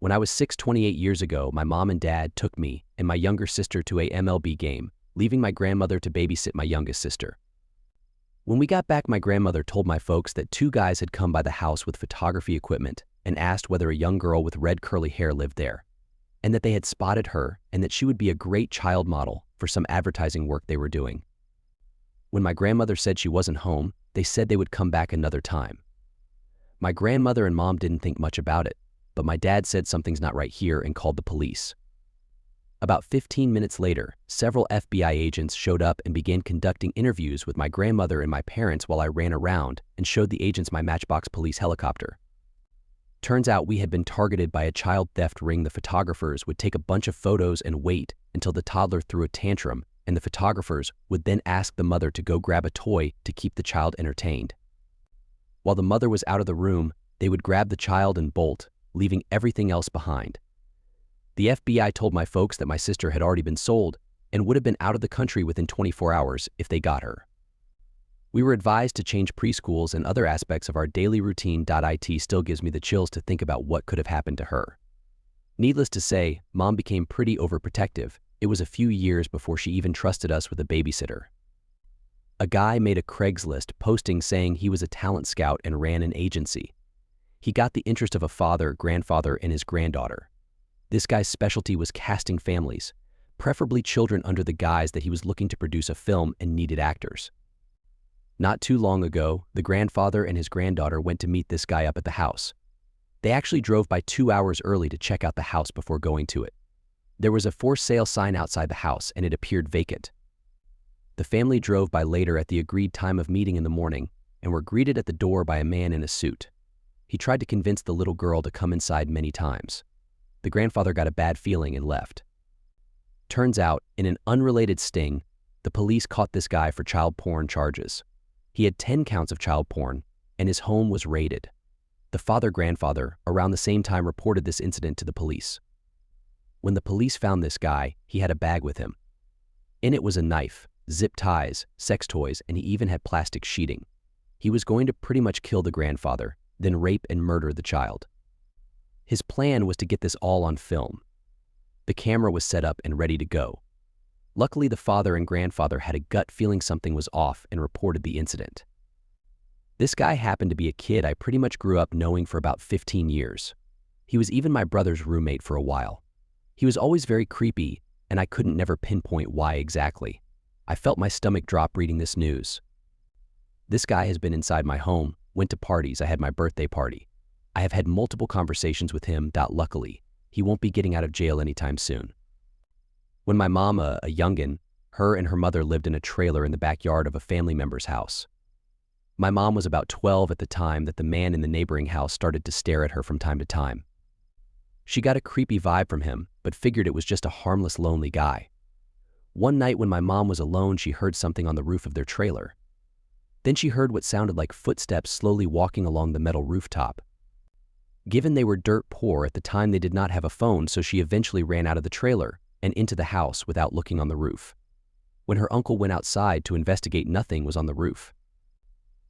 When I was 28 years ago, my mom and dad took me and my younger sister to a MLB game, leaving my grandmother to babysit my youngest sister. When we got back, my grandmother told my folks that two guys had come by the house with photography equipment and asked whether a young girl with red curly hair lived there, and that they had spotted her and that she would be a great child model for some advertising work they were doing. When my grandmother said she wasn't home, they said they would come back another time. My grandmother and mom didn't think much about it, but my dad said something's not right here and called the police. About 15 minutes later, several FBI agents showed up and began conducting interviews with my grandmother and my parents while I ran around and showed the agents my Matchbox police helicopter. Turns out we had been targeted by a child theft ring. The photographers would take a bunch of photos and wait until the toddler threw a tantrum, and the photographers would then ask the mother to go grab a toy to keep the child entertained. While the mother was out of the room, they would grab the child and bolt, leaving everything else behind. The FBI told my folks that my sister had already been sold and would have been out of the country within 24 hours if they got her. We were advised to change preschools and other aspects of our daily routine. It still gives me the chills to think about what could have happened to her. Needless to say, Mom became pretty overprotective. It was a few years before she even trusted us with a babysitter. A guy made a Craigslist posting saying he was a talent scout and ran an agency. He got the interest of a father, grandfather, and his granddaughter. This guy's specialty was casting families, preferably children, under the guise that he was looking to produce a film and needed actors. Not too long ago, the grandfather and his granddaughter went to meet this guy up at the house. They actually drove by 2 hours early to check out the house before going to it. There was a for sale sign outside the house and it appeared vacant. The family drove by later at the agreed time of meeting in the morning and were greeted at the door by a man in a suit. He tried to convince the little girl to come inside many times. The grandfather got a bad feeling and left. Turns out, in an unrelated sting, the police caught this guy for child porn charges. He had 10 counts of child porn, and his home was raided. The father-grandfather, around the same time, reported this incident to the police. When the police found this guy, he had a bag with him. In it was a knife, zip ties, sex toys, and he even had plastic sheeting. He was going to pretty much kill the grandfather, then rape and murder the child. His plan was to get this all on film. The camera was set up and ready to go. Luckily, the father and grandfather had a gut feeling something was off and reported the incident. This guy happened to be a kid I pretty much grew up knowing for about 15 years. He was even my brother's roommate for a while. He was always very creepy, and I couldn't never pinpoint why exactly. I felt my stomach drop reading this news. This guy has been inside my home, went to parties. I had my birthday party. I have had multiple conversations with him. Luckily, he won't be getting out of jail anytime soon. When my mom, a youngin', her and her mother lived in a trailer in the backyard of a family member's house. My mom was about 12 at the time that the man in the neighboring house started to stare at her from time to time. She got a creepy vibe from him, but figured it was just a harmless, lonely guy. One night when my mom was alone, she heard something on the roof of their trailer. Then she heard what sounded like footsteps slowly walking along the metal rooftop. Given they were dirt poor at the time, they did not have a phone, so she eventually ran out of the trailer and into the house without looking on the roof. When her uncle went outside to investigate, nothing was on the roof.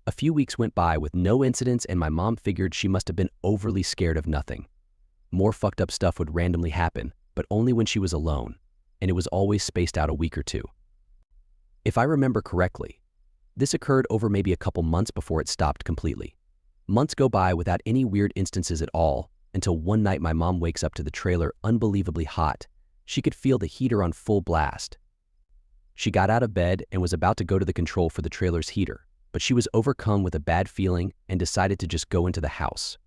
A few weeks went by with no incidents, and my mom figured she must have been overly scared of nothing. More fucked up stuff would randomly happen, but only when she was alone, and it was always spaced out a week or two. If I remember correctly, this occurred over maybe a couple months before it stopped completely. Months go by without any weird instances at all, until one night my mom wakes up to the trailer unbelievably hot. She could feel the heater on full blast. She got out of bed and was about to go to the control for the trailer's heater, but she was overcome with a bad feeling and decided to just go into the house.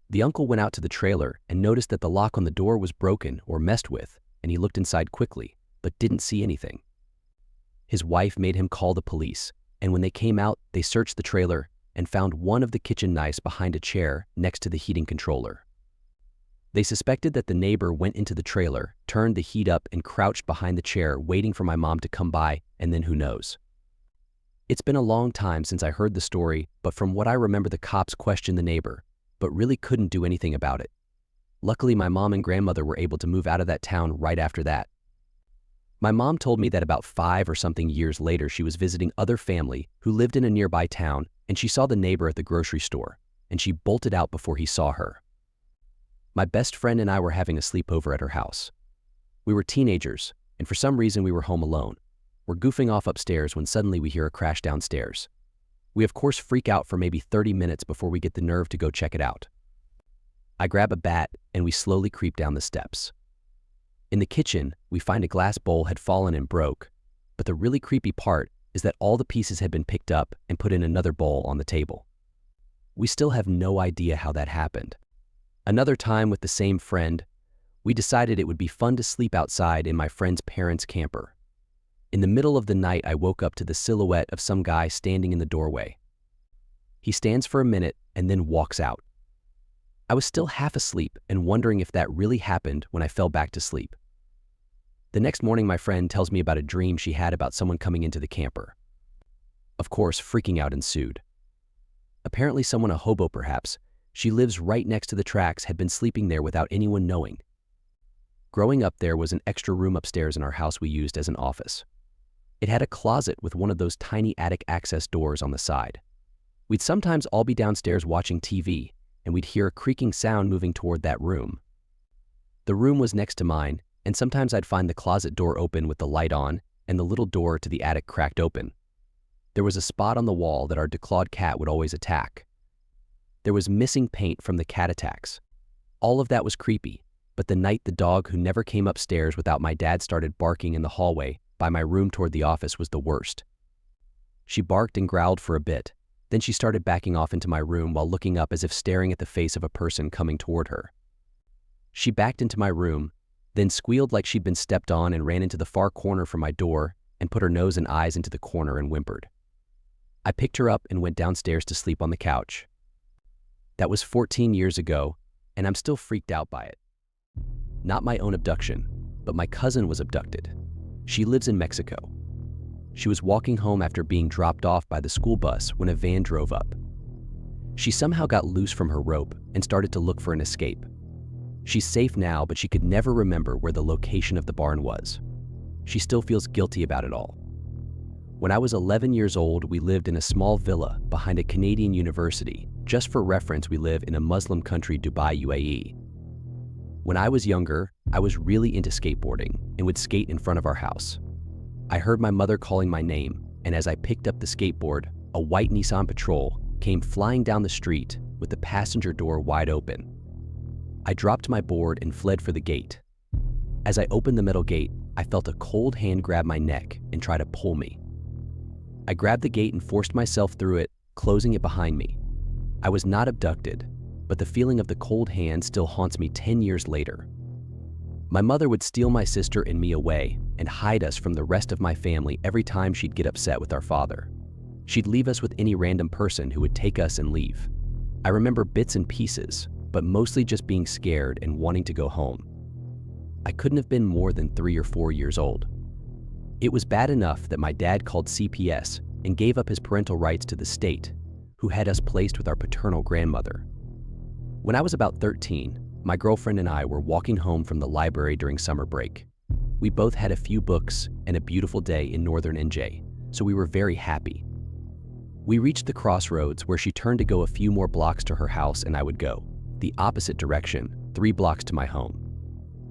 The uncle went out to the trailer and noticed that the lock on the door was broken or messed with, and he looked inside quickly, but didn't see anything. His wife made him call the police, and when they came out, they searched the trailer and found one of the kitchen knives behind a chair next to the heating controller. They suspected that the neighbor went into the trailer, turned the heat up, and crouched behind the chair waiting for my mom to come by, and then who knows. It's been a long time since I heard the story, but from what I remember, the cops questioned the neighbor, but really couldn't do anything about it. Luckily, my mom and grandmother were able to move out of that town right after that. My mom told me that about 5 or something years later, she was visiting other family who lived in a nearby town, and she saw the neighbor at the grocery store, and she bolted out before he saw her. My best friend and I were having a sleepover at her house. We were teenagers, and for some reason we were home alone. We're goofing off upstairs when suddenly we hear a crash downstairs. We of course freak out for maybe 30 minutes before we get the nerve to go check it out. I grab a bat and we slowly creep down the steps. In the kitchen, we find a glass bowl had fallen and broke, but the really creepy part is that all the pieces had been picked up and put in another bowl on the table. We still have no idea how that happened. Another time with the same friend, we decided it would be fun to sleep outside in my friend's parents' camper. In the middle of the night, I woke up to the silhouette of some guy standing in the doorway. He stands for a minute and then walks out. I was still half asleep and wondering if that really happened when I fell back to sleep. The next morning, my friend tells me about a dream she had about someone coming into the camper. Of course, freaking out ensued. Apparently someone, a hobo perhaps, she lives right next to the tracks, had been sleeping there without anyone knowing. Growing up, there was an extra room upstairs in our house we used as an office. It had a closet with one of those tiny attic access doors on the side. We'd sometimes all be downstairs watching TV, and we'd hear a creaking sound moving toward that room. The room was next to mine, and sometimes I'd find the closet door open with the light on and the little door to the attic cracked open. There was a spot on the wall that our declawed cat would always attack. There was missing paint from the cat attacks. All of that was creepy, but the night the dog who never came upstairs without my dad started barking in the hallway by my room toward the office was the worst. She barked and growled for a bit, then she started backing off into my room while looking up as if staring at the face of a person coming toward her. She backed into my room, then squealed like she'd been stepped on and ran into the far corner from my door and put her nose and eyes into the corner and whimpered. I picked her up and went downstairs to sleep on the couch. That was 14 years ago, and I'm still freaked out by it. Not my own abduction, but my cousin was abducted. She lives in Mexico. She was walking home after being dropped off by the school bus when a van drove up. She somehow got loose from her rope and started to look for an escape. She's safe now, but she could never remember where the location of the barn was. She still feels guilty about it all. When I was 11 years old, we lived in a small villa behind a Canadian university. Just for reference, we live in a Muslim country, Dubai, UAE. When I was younger, I was really into skateboarding and would skate in front of our house. I heard my mother calling my name, and as I picked up the skateboard, a white Nissan Patrol came flying down the street with the passenger door wide open. I dropped my board and fled for the gate. As I opened the metal gate, I felt a cold hand grab my neck and try to pull me. I grabbed the gate and forced myself through it, closing it behind me. I was not abducted, but the feeling of the cold hand still haunts me 10 years later. My mother would steal my sister and me away and hide us from the rest of my family every time she'd get upset with our father. She'd leave us with any random person who would take us and leave. I remember bits and pieces, but mostly just being scared and wanting to go home. I couldn't have been more than 3 or 4 years old. It was bad enough that my dad called CPS and gave up his parental rights to the state, who had us placed with our paternal grandmother. When I was about 13, my girlfriend and I were walking home from the library during summer break. We both had a few books and a beautiful day in northern NJ, so we were very happy. We reached the crossroads where she turned to go a few more blocks to her house and I would go the opposite direction, 3 blocks to my home.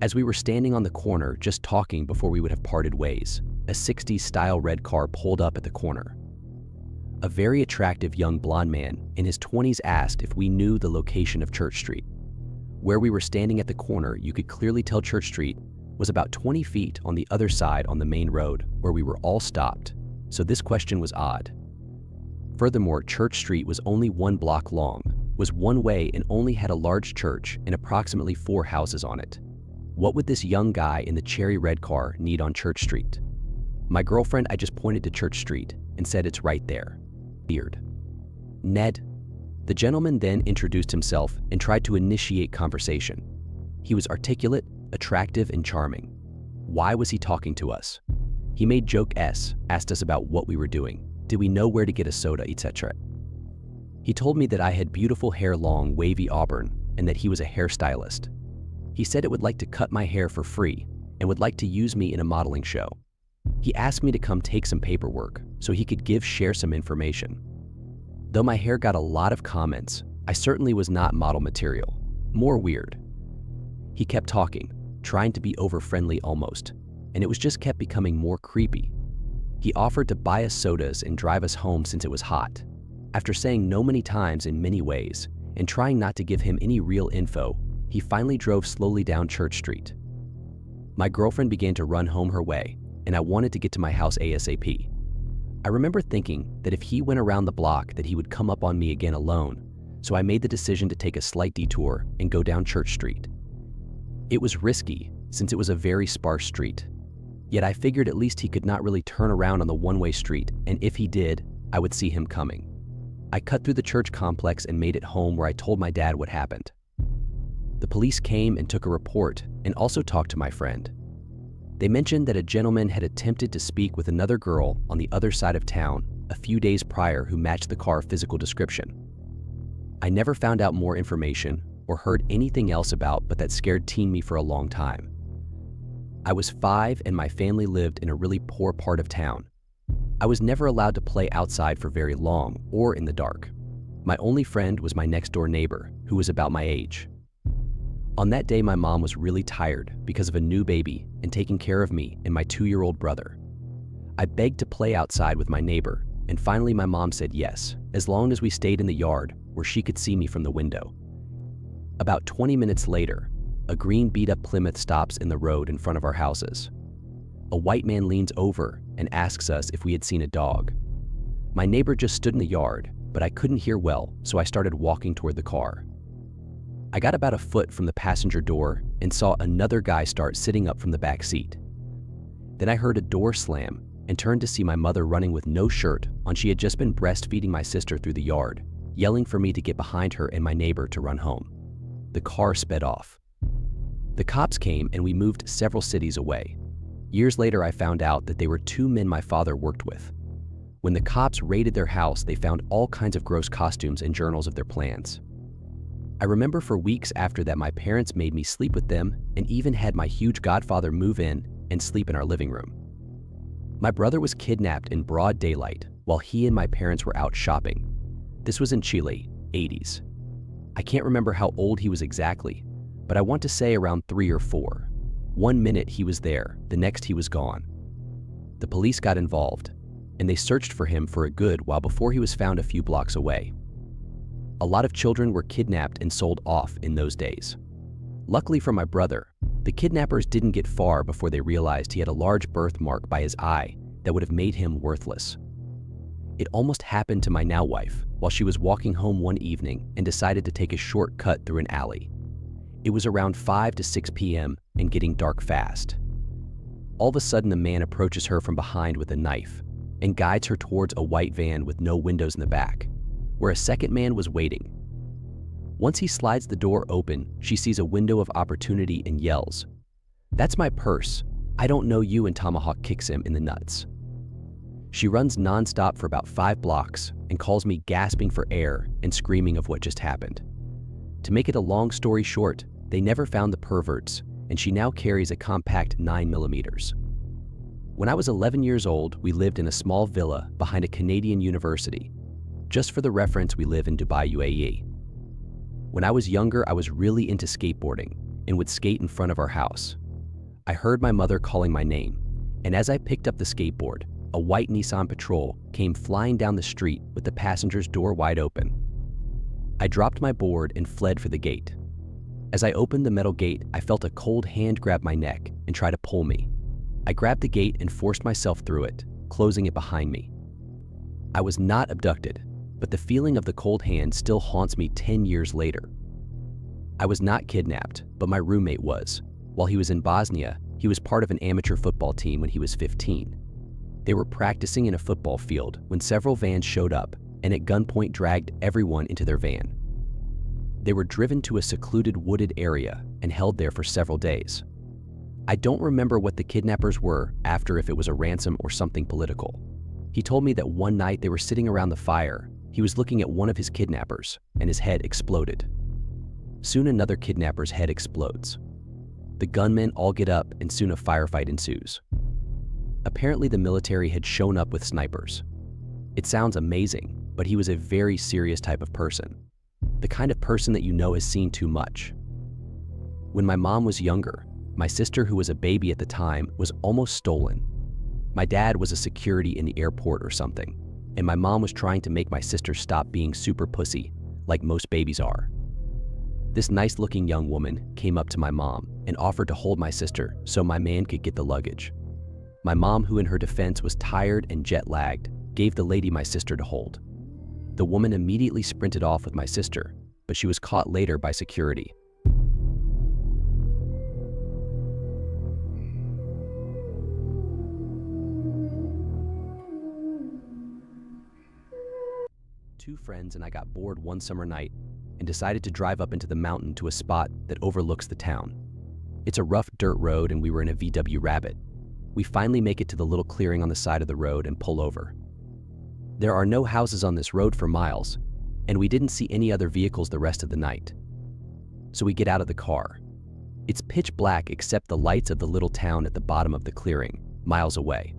As we were standing on the corner just talking before we would have parted ways, a 60s style red car pulled up at the corner. A very attractive young blonde man in his 20s asked if we knew the location of Church Street. Where we were standing at the corner, you could clearly tell Church Street was about 20 feet on the other side on the main road where we were all stopped, so this question was odd. Furthermore, Church Street was only 1 block long, was one way and only had a large church and approximately 4 houses on it. What would this young guy in the cherry red car need on Church Street? My girlfriend, I just pointed to Church Street and said it's right there. Weird. Ned. The gentleman then introduced himself and tried to initiate conversation. He was articulate, attractive, and charming. Why was he talking to us? He made joke s, asked us about what we were doing, did we know where to get a soda, etc. He told me that I had beautiful hair, long, wavy auburn, and that he was a hairstylist. He said it would like to cut my hair for free and would like to use me in a modeling show. He asked me to come take some paperwork so he could share some information. Though my hair got a lot of comments, I certainly was not model material. More weird. He kept talking, trying to be over-friendly almost, and it was just kept becoming more creepy. He offered to buy us sodas and drive us home since it was hot. After saying no many times in many ways, and trying not to give him any real info, he finally drove slowly down Church Street. My girlfriend began to run home her way, and I wanted to get to my house ASAP. I remember thinking that if he went around the block that he would come up on me again alone, so I made the decision to take a slight detour and go down Church Street. It was risky, since it was a very sparse street. Yet I figured at least he could not really turn around on the one-way street, and if he did, I would see him coming. I cut through the church complex and made it home, where I told my dad what happened. The police came and took a report and also talked to my friend. They mentioned that a gentleman had attempted to speak with another girl on the other side of town a few days prior who matched the car physical description. I never found out more information or heard anything else about, but that scared teen me for a long time. I was 5 and my family lived in a really poor part of town. I was never allowed to play outside for very long or in the dark. My only friend was my next door neighbor, who was about my age. On that day, my mom was really tired because of a new baby and taking care of me and my 2-year-old brother. I begged to play outside with my neighbor, and finally my mom said yes, as long as we stayed in the yard where she could see me from the window. About 20 minutes later, a green beat-up Plymouth stops in the road in front of our houses. A white man leans over and asks us if we had seen a dog. My neighbor just stood in the yard, but I couldn't hear well, so I started walking toward the car. I got about a foot from the passenger door and saw another guy start sitting up from the back seat. Then I heard a door slam and turned to see my mother running with no shirt on. She had just been breastfeeding my sister through the yard, yelling for me to get behind her and my neighbor to run home. The car sped off. The cops came and we moved several cities away. Years later, I found out that they were 2 men my father worked with. When the cops raided their house, they found all kinds of gross costumes and journals of their plans. I remember for weeks after that, my parents made me sleep with them and even had my huge godfather move in and sleep in our living room. My brother was kidnapped in broad daylight while he and my parents were out shopping. This was in Chile, 80s. I can't remember how old he was exactly, but I want to say around 3 or 4. One minute he was there, the next he was gone. The police got involved, and they searched for him for a good while before he was found a few blocks away. A lot of children were kidnapped and sold off in those days. Luckily for my brother, the kidnappers didn't get far before they realized he had a large birthmark by his eye that would have made him worthless. It almost happened to my now wife while she was walking home one evening and decided to take a shortcut through an alley. It was around 5 to 6 p.m. and getting dark fast. All of a sudden, a man approaches her from behind with a knife and guides her towards a white van with no windows in the back, where a second man was waiting. Once he slides the door open, she sees a window of opportunity and yells, "That's my purse. I don't know you," and tomahawk kicks him in the nuts. She runs nonstop for about 5 blocks and calls me, gasping for air and screaming of what just happened. To make it a long story short, they never found the perverts, and she now carries a compact 9mm. When I was 11 years old, we lived in a small villa behind a Canadian university. Just for the reference, we live in Dubai, UAE. When I was younger, I was really into skateboarding and would skate in front of our house. I heard my mother calling my name, and as I picked up the skateboard, a white Nissan Patrol came flying down the street with the passenger's door wide open. I dropped my board and fled for the gate. As I opened the metal gate, I felt a cold hand grab my neck and try to pull me. I grabbed the gate and forced myself through it, closing it behind me. I was not abducted, but the feeling of the cold hand still haunts me 10 years later. I was not kidnapped, but my roommate was. While he was in Bosnia, he was part of an amateur football team when he was 15. They were practicing in a football field when several vans showed up and at gunpoint dragged everyone into their van. They were driven to a secluded wooded area and held there for several days. I don't remember what the kidnappers were after, if it was a ransom or something political. He told me that one night they were sitting around the fire. He was looking at one of his kidnappers and his head exploded. Soon another kidnapper's head explodes. The gunmen all get up and soon a firefight ensues. Apparently the military had shown up with snipers. It sounds amazing, but he was a very serious type of person. The kind of person that you know has seen too much. When my mom was younger, my sister, who was a baby at the time, was almost stolen. My dad was a security in the airport or something, and my mom was trying to make my sister stop being super pussy, like most babies are. This nice-looking young woman came up to my mom and offered to hold my sister so my man could get the luggage. My mom, who in her defense was tired and jet-lagged, gave the lady my sister to hold. The woman immediately sprinted off with my sister, but she was caught later by security. Two friends and I got bored one summer night and decided to drive up into the mountain to a spot that overlooks the town. It's a rough dirt road and we were in a VW Rabbit. We finally make it to the little clearing on the side of the road and pull over. There are no houses on this road for miles, and we didn't see any other vehicles the rest of the night. So we get out of the car. It's pitch black except the lights of the little town at the bottom of the clearing, miles away.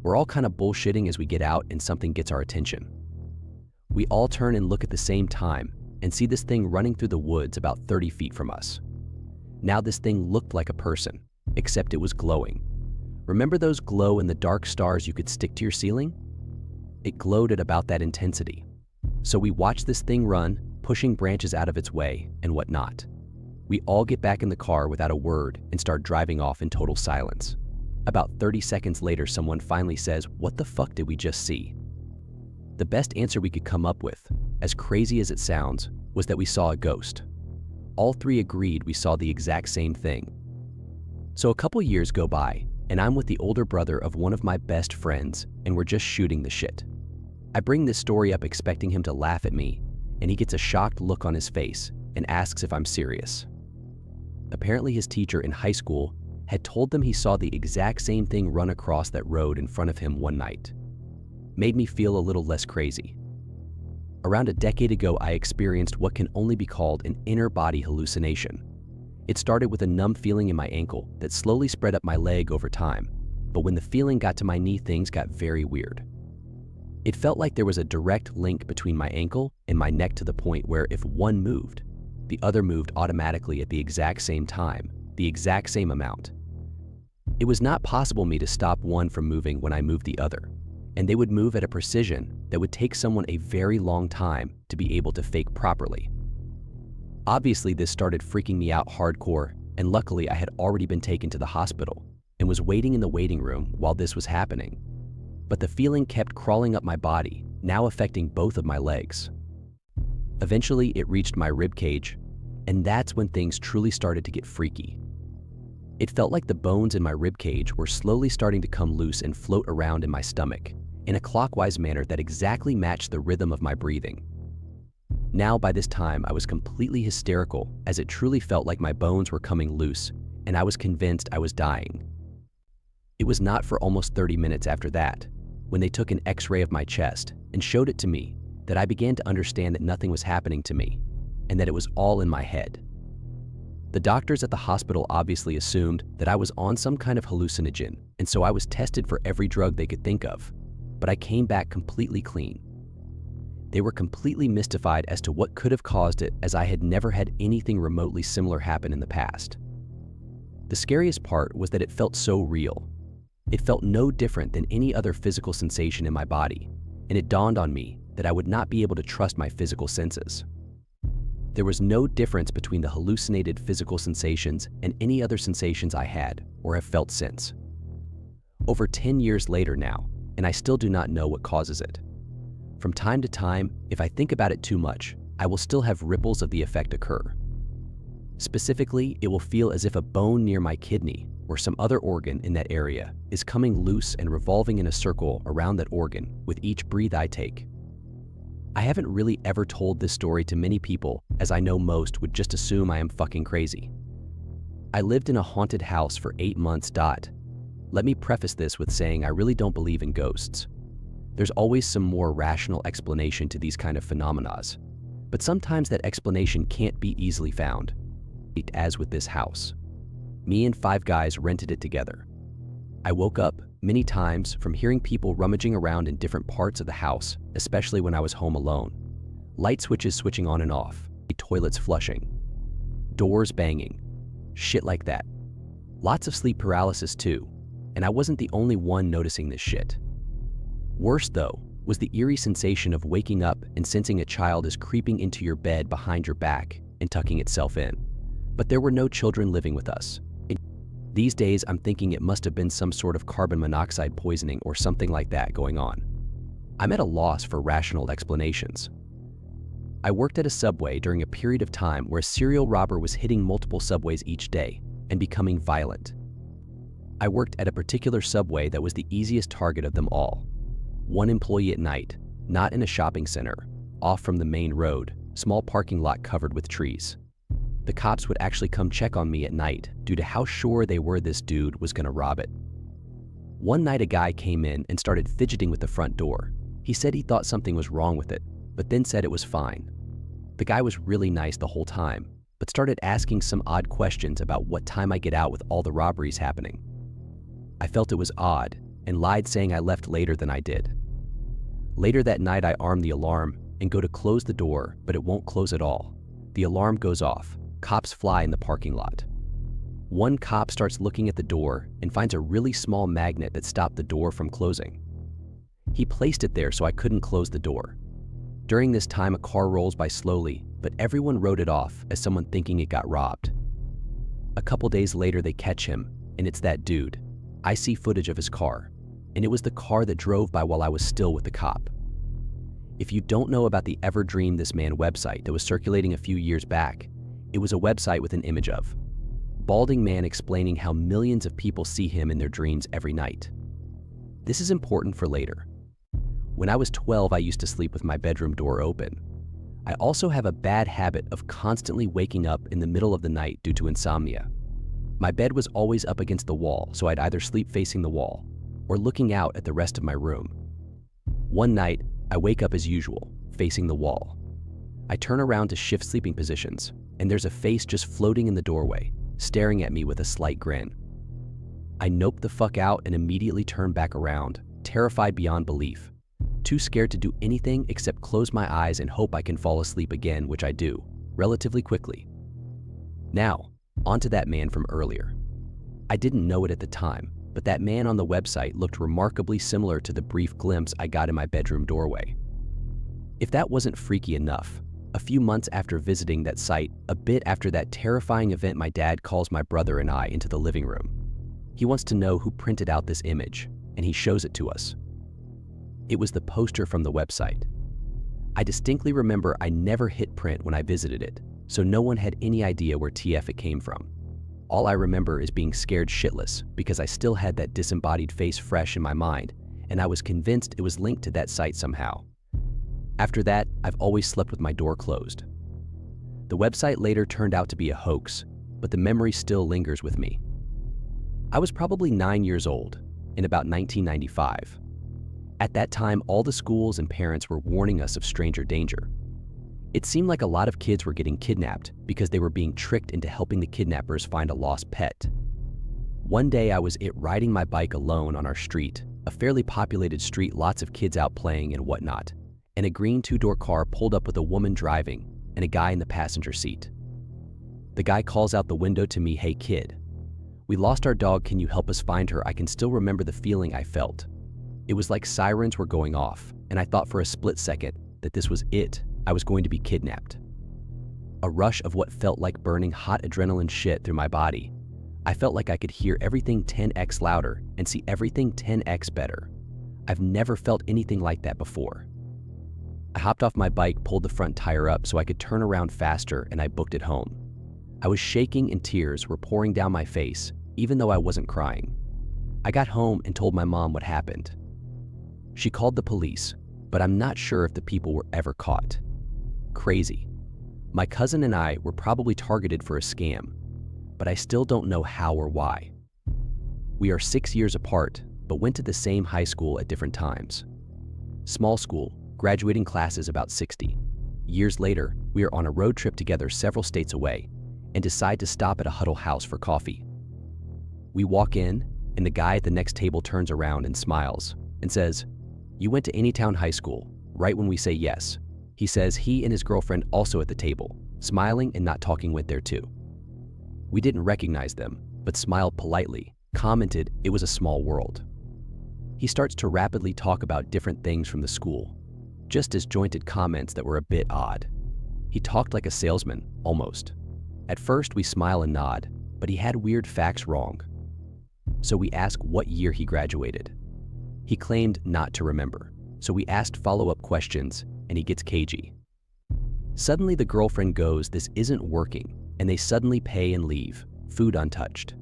We're all kind of bullshitting as we get out and something gets our attention. We all turn and look at the same time and see this thing running through the woods about 30 feet from us. Now this thing looked like a person, except it was glowing. Remember those glow-in-the-dark stars you could stick to your ceiling? It glowed at about that intensity. So we watched this thing run, pushing branches out of its way and whatnot. We all get back in the car without a word and start driving off in total silence. About 30 seconds later, someone finally says, "What the fuck did we just see?" The best answer we could come up with, as crazy as it sounds, was that we saw a ghost. All three agreed we saw the exact same thing. So a couple years go by, and I'm with the older brother of one of my best friends, and we're just shooting the shit. I bring this story up expecting him to laugh at me, and he gets a shocked look on his face and asks if I'm serious. Apparently his teacher in high school had told them he saw the exact same thing run across that road in front of him one night. Made me feel a little less crazy. Around a decade ago, I experienced what can only be called an inner body hallucination. It started with a numb feeling in my ankle that slowly spread up my leg over time, but when the feeling got to my knee, things got very weird. It felt like there was a direct link between my ankle and my neck to the point where if one moved, the other moved automatically at the exact same time, the exact same amount. It was not possible for me to stop one from moving when I moved the other, and they would move at a precision that would take someone a very long time to be able to fake properly. Obviously, this started freaking me out hardcore, and luckily I had already been taken to the hospital and was waiting in the waiting room while this was happening. But the feeling kept crawling up my body, now affecting both of my legs. Eventually, it reached my rib cage, and that's when things truly started to get freaky. It felt like the bones in my rib cage were slowly starting to come loose and float around in my stomach in a clockwise manner that exactly matched the rhythm of my breathing. Now, by this time, I was completely hysterical as it truly felt like my bones were coming loose, and I was convinced I was dying. It was not for almost 30 minutes after that, when they took an X-ray of my chest and showed it to me, that I began to understand that nothing was happening to me, and that it was all in my head. The doctors at the hospital obviously assumed that I was on some kind of hallucinogen, and so I was tested for every drug they could think of, but I came back completely clean. They were completely mystified as to what could have caused it, as I had never had anything remotely similar happen in the past. The scariest part was that it felt so real. It felt no different than any other physical sensation in my body, and it dawned on me that I would not be able to trust my physical senses. There was no difference between the hallucinated physical sensations and any other sensations I had or have felt since. Over 10 years later now, and I still do not know what causes it. From time to time, if I think about it too much, I will still have ripples of the effect occur. Specifically, it will feel as if a bone near my kidney or some other organ in that area is coming loose and revolving in a circle around that organ with each breath I take. I haven't really ever told this story to many people, as I know most would just assume I am fucking crazy. I lived in a haunted house for 8 months. Let me preface this with saying I really don't believe in ghosts. There's always some more rational explanation to these kind of phenomena, but sometimes that explanation can't be easily found, as with this house. Me and 5 guys rented it together. I woke up many times from hearing people rummaging around in different parts of the house, especially when I was home alone. Light switches switching on and off, toilets flushing, doors banging, Shit like that. Lots of sleep paralysis too, and I wasn't the only one noticing this shit. Worse though, was the eerie sensation of waking up and sensing a child is creeping into your bed behind your back and tucking itself in. But there were no children living with us. These days, I'm thinking it must have been some sort of carbon monoxide poisoning or something like that going on. I'm at a loss for rational explanations. I worked at a Subway during a period of time where a serial robber was hitting multiple Subways each day and becoming violent. I worked at a particular Subway that was the easiest target of them all. One employee at night, not in a shopping center, off from the main road, small parking lot covered with trees. The cops would actually come check on me at night due to how sure they were this dude was gonna rob it. One night a guy came in and started fidgeting with the front door. He said he thought something was wrong with it, but then said it was fine. The guy was really nice the whole time, but started asking some odd questions about what time I get out with all the robberies happening. I felt it was odd and lied saying I left later than I did. Later that night I arm the alarm and go to close the door, but it won't close at all. The alarm goes off. Cops fly in the parking lot. One cop starts looking at the door and finds a really small magnet that stopped the door from closing. He placed it there so I couldn't close the door. During this time, a car rolls by slowly, but everyone wrote it off as someone thinking it got robbed. A couple days later, they catch him, and it's that dude. I see footage of his car, and it was the car that drove by while I was still with the cop. If you don't know about the Ever Dream This Man website that was circulating a few years back, it was a website with an image of balding man explaining how millions of people see him in their dreams every night. This is important for later. When I was 12, I used to sleep with my bedroom door open. I also have a bad habit of constantly waking up in the middle of the night due to insomnia. My bed was always up against the wall, so I'd either sleep facing the wall or looking out at the rest of my room. One night, I wake up as usual, facing the wall. I turn around to shift sleeping positions, and there's a face just floating in the doorway, staring at me with a slight grin. I nope the fuck out and immediately turn back around, terrified beyond belief, too scared to do anything except close my eyes and hope I can fall asleep again, which I do, relatively quickly. Now, onto that man from earlier. I didn't know it at the time, but that man on the website looked remarkably similar to the brief glimpse I got in my bedroom doorway. If that wasn't freaky enough, a few months after visiting that site, a bit after that terrifying event, my dad calls my brother and I into the living room. He wants to know who printed out this image, and he shows it to us. It was the poster from the website. I distinctly remember I never hit print when I visited it, so no one had any idea where TF it came from. All I remember is being scared shitless because I still had that disembodied face fresh in my mind, and I was convinced it was linked to that site somehow. After that, I've always slept with my door closed. The website later turned out to be a hoax, but the memory still lingers with me. I was probably 9 years old, in about 1995. At that time, all the schools and parents were warning us of stranger danger. It seemed like a lot of kids were getting kidnapped because they were being tricked into helping the kidnappers find a lost pet. One day I was riding my bike alone on our street, a fairly populated street, lots of kids out playing and whatnot, and a green two-door car pulled up with a woman driving and a guy in the passenger seat. The guy calls out the window to me, "Hey kid, we lost our dog, can you help us find her?" I can still remember the feeling I felt. It was like sirens were going off, and I thought for a split second that this was it. I was going to be kidnapped. A rush of what felt like burning hot adrenaline shit through my body. I felt like I could hear everything 10x louder and see everything 10x better. I've never felt anything like that before. I hopped off my bike, pulled the front tire up so I could turn around faster, and I booked it home. I was shaking and tears were pouring down my face, even though I wasn't crying. I got home and told my mom what happened. She called the police, but I'm not sure if the people were ever caught. Crazy. My cousin and I were probably targeted for a scam, but I still don't know how or why. We are 6 years apart, but went to the same high school at different times. Small school, graduating classes about 60. Years later, we are on a road trip together several states away and decide to stop at a Huddle House for coffee. We walk in, and the guy at the next table turns around and smiles and says, "You went to Anytown High School," right when we say yes. He says he and his girlfriend also at the table, smiling and not talking, went there too. We didn't recognize them, but smiled politely, commented it was a small world. He starts to rapidly talk about different things from the school, just disjointed comments that were a bit odd. He talked like a salesman, almost. At first, we smile and nod, but he had weird facts wrong. So we ask what year he graduated. He claimed not to remember, so we asked follow-up questions, and he gets cagey. Suddenly, the girlfriend goes, "This isn't working," and they suddenly pay and leave, food untouched.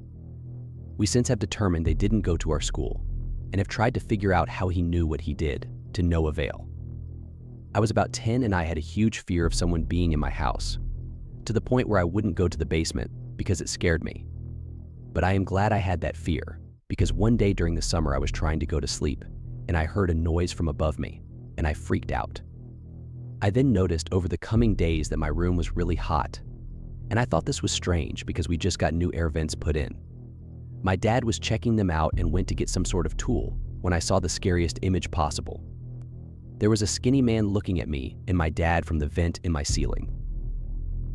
We since have determined they didn't go to our school, and have tried to figure out how he knew what he did, to no avail. I was about 10 and I had a huge fear of someone being in my house, to the point where I wouldn't go to the basement because it scared me. But I am glad I had that fear, because one day during the summer I was trying to go to sleep, and I heard a noise from above me, and I freaked out. I then noticed over the coming days that my room was really hot, and I thought this was strange because we just got new air vents put in. My dad was checking them out and went to get some sort of tool when I saw the scariest image possible. There was a skinny man looking at me and my dad from the vent in my ceiling.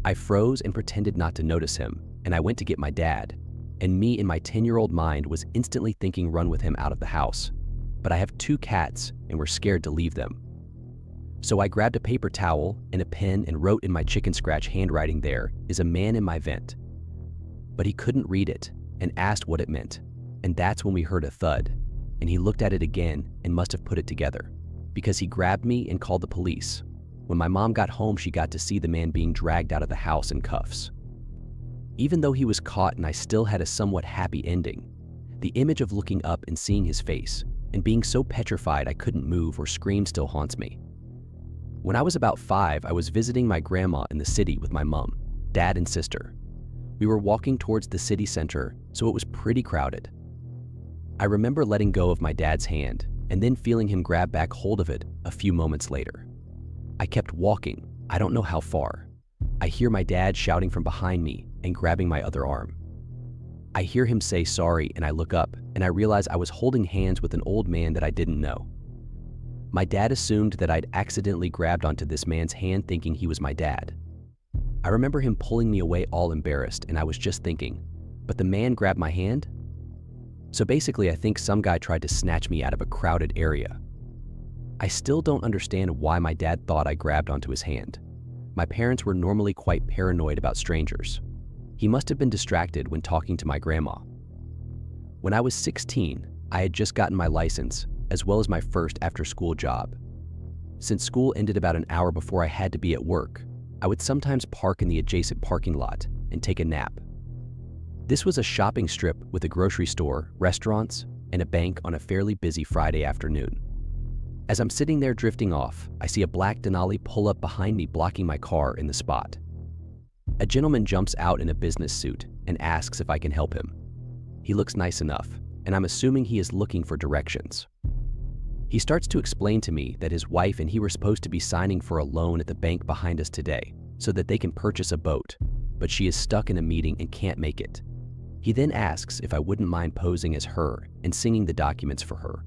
I froze and pretended not to notice him, and I went to get my dad, and me in my 10-year-old mind was instantly thinking run with him out of the house. But I have 2 cats and we're scared to leave them. So I grabbed a paper towel and a pen and wrote in my chicken scratch handwriting, "There is a man in my vent." But he couldn't read it and asked what it meant, and that's when we heard a thud, and he looked at it again and must have put it together, because he grabbed me and called the police. When my mom got home, she got to see the man being dragged out of the house in cuffs. Even though he was caught and I still had a somewhat happy ending, the image of looking up and seeing his face and being so petrified I couldn't move or scream still haunts me. When I was about 5, I was visiting my grandma in the city with my mom, dad, and sister. We were walking towards the city center, so it was pretty crowded. I remember letting go of my dad's hand and then feeling him grab back hold of it a few moments later. I kept walking, I don't know how far. I hear my dad shouting from behind me and grabbing my other arm. I hear him say sorry, and I look up and I realize I was holding hands with an old man that I didn't know. My dad assumed that I'd accidentally grabbed onto this man's hand thinking he was my dad. I remember him pulling me away all embarrassed, and I was just thinking, but the man grabbed my hand? So basically I think some guy tried to snatch me out of a crowded area. I still don't understand why my dad thought I grabbed onto his hand. My parents were normally quite paranoid about strangers. He must have been distracted when talking to my grandma. When I was 16, I had just gotten my license, as well as my first after-school job. Since school ended about an hour before I had to be at work, I would sometimes park in the adjacent parking lot and take a nap. This was a shopping strip with a grocery store, restaurants, and a bank on a fairly busy Friday afternoon. As I'm sitting there drifting off, I see a black Denali pull up behind me, blocking my car in the spot. A gentleman jumps out in a business suit and asks if I can help him. He looks nice enough, and I'm assuming he is looking for directions. He starts to explain to me that his wife and he were supposed to be signing for a loan at the bank behind us today so that they can purchase a boat, but she is stuck in a meeting and can't make it. He then asks if I wouldn't mind posing as her and singing the documents for her.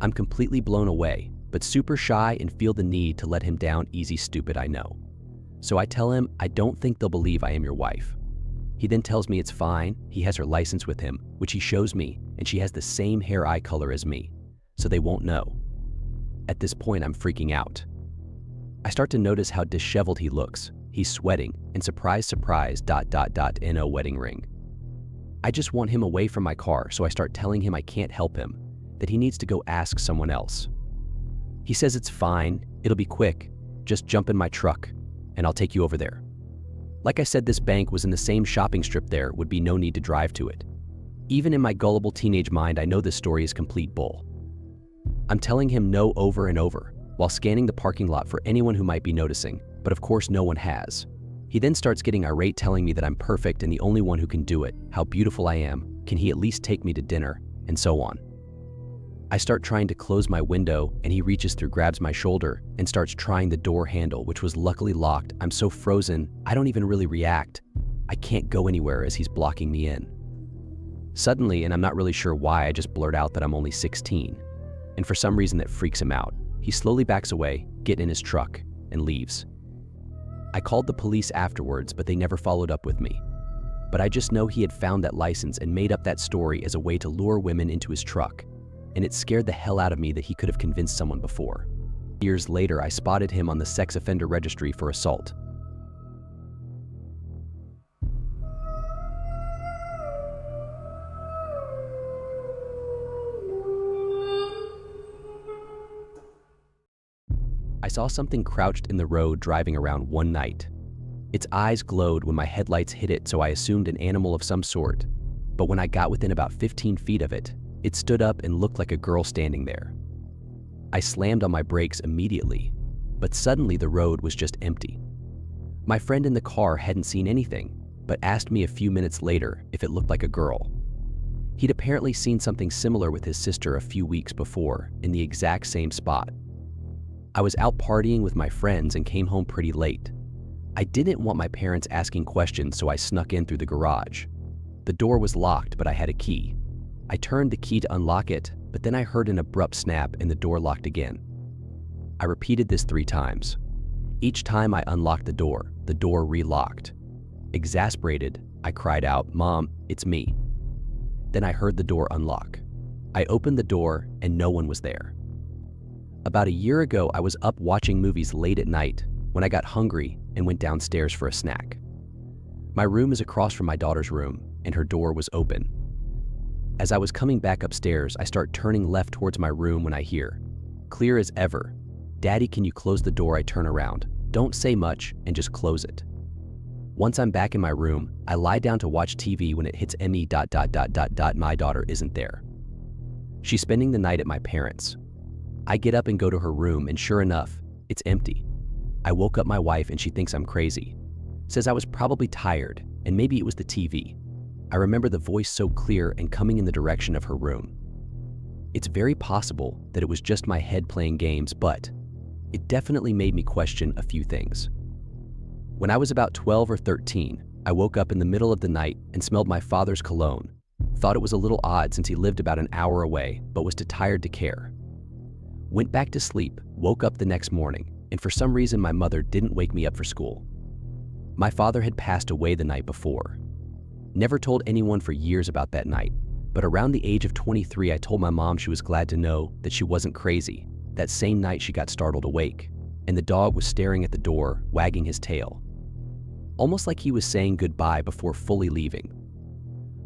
I'm completely blown away, but super shy and feel the need to let him down easy. Stupid, I know. So I tell him I don't think they'll believe I am your wife. He then tells me it's fine, he has her license with him, which he shows me, and she has the same hair eye color as me, so they won't know. At this point, I'm freaking out. I start to notice how disheveled he looks. He's sweating, and surprise, surprise, ... no wedding ring. I just want him away from my car, so I start telling him I can't help him, that he needs to go ask someone else. He says it's fine, it'll be quick, just jump in my truck, and I'll take you over there. Like I said, this bank was in the same shopping strip, there would be no need to drive to it. Even in my gullible teenage mind, I know this story is complete bull. I'm telling him no over and over, while scanning the parking lot for anyone who might be noticing, but of course no one has. He then starts getting irate, telling me that I'm perfect and the only one who can do it, how beautiful I am, can he at least take me to dinner, and so on. I start trying to close my window, and he reaches through, grabs my shoulder, and starts trying the door handle, which was luckily locked. I'm so frozen, I don't even really react. I can't go anywhere as he's blocking me in. Suddenly, and I'm not really sure why, I just blurt out that I'm only 16. And for some reason that freaks him out. He slowly backs away, gets in his truck, and leaves. I called the police afterwards, but they never followed up with me. but I just know he had found that license and made up that story as a way to lure women into his truck, and it scared the hell out of me that he could have convinced someone before. Years later, I spotted him on the sex offender registry for assault. I saw something crouched in the road driving around one night. Its eyes glowed when my headlights hit it, so I assumed an animal of some sort. But when I got within about 15 feet of it, it stood up and looked like a girl standing there. I slammed on my brakes immediately, but suddenly the road was just empty. My friend in the car hadn't seen anything, but asked me a few minutes later if it looked like a girl. He'd apparently seen something similar with his sister a few weeks before in the exact same spot. I was out partying with my friends and came home pretty late. I didn't want my parents asking questions, so I snuck in through the garage. The door was locked, but I had a key. I turned the key to unlock it, but then I heard an abrupt snap and the door locked again. I repeated this 3 times. Each time I unlocked the door relocked. Exasperated, I cried out, "Mom, it's me." Then I heard the door unlock. I opened the door and no one was there. About a year ago, I was up watching movies late at night when I got hungry and went downstairs for a snack. My room is across from my daughter's room, and her door was open. As I was coming back upstairs, I start turning left towards my room when I hear, clear as ever, "Daddy, can you close the door?" I turn around, don't say much, and just close it. Once I'm back in my room, I lie down to watch TV when it hits me. My daughter isn't there. She's spending the night at my parents'. I get up and go to her room, and sure enough, it's empty. I woke up my wife and she thinks I'm crazy. Says I was probably tired and maybe it was the TV. I remember the voice so clear and coming in the direction of her room. It's very possible that it was just my head playing games, but it definitely made me question a few things. When I was about 12 or 13, I woke up in the middle of the night and smelled my father's cologne. Thought it was a little odd since he lived about an hour away, but was too tired to care. Went back to sleep, woke up the next morning, and for some reason my mother didn't wake me up for school. My father had passed away the night before. Never told anyone for years about that night, but around the age of 23 I told my mom she was glad to know that she wasn't crazy. That same night she got startled awake, and the dog was staring at the door, wagging his tail. Almost like he was saying goodbye before fully leaving.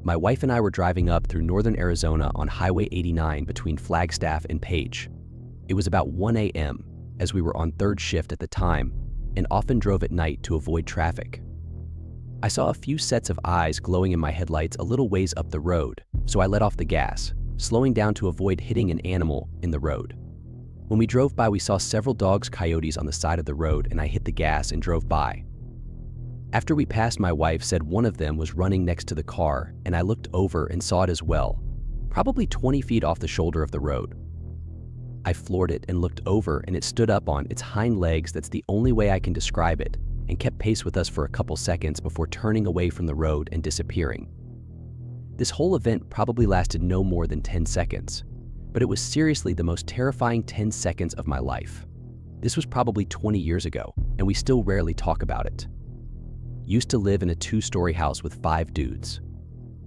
My wife and I were driving up through northern Arizona on Highway 89 between Flagstaff and Page. It was about 1 a.m. as we were on third shift at the time and often drove at night to avoid traffic. I saw a few sets of eyes glowing in my headlights a little ways up the road, so I let off the gas, slowing down to avoid hitting an animal in the road. When we drove by, we saw several dogs, coyotes on the side of the road, and I hit the gas and drove by. After we passed, my wife said one of them was running next to the car, and I looked over and saw it as well, probably 20 feet off the shoulder of the road. I floored it and looked over, and it stood up on its hind legs, that's the only way I can describe it, and kept pace with us for a couple seconds before turning away from the road and disappearing. This whole event probably lasted no more than 10 seconds, but it was seriously the most terrifying 10 seconds of my life. This was probably 20 years ago, and we still rarely talk about it. Used to live in a 2-story house with 5 dudes.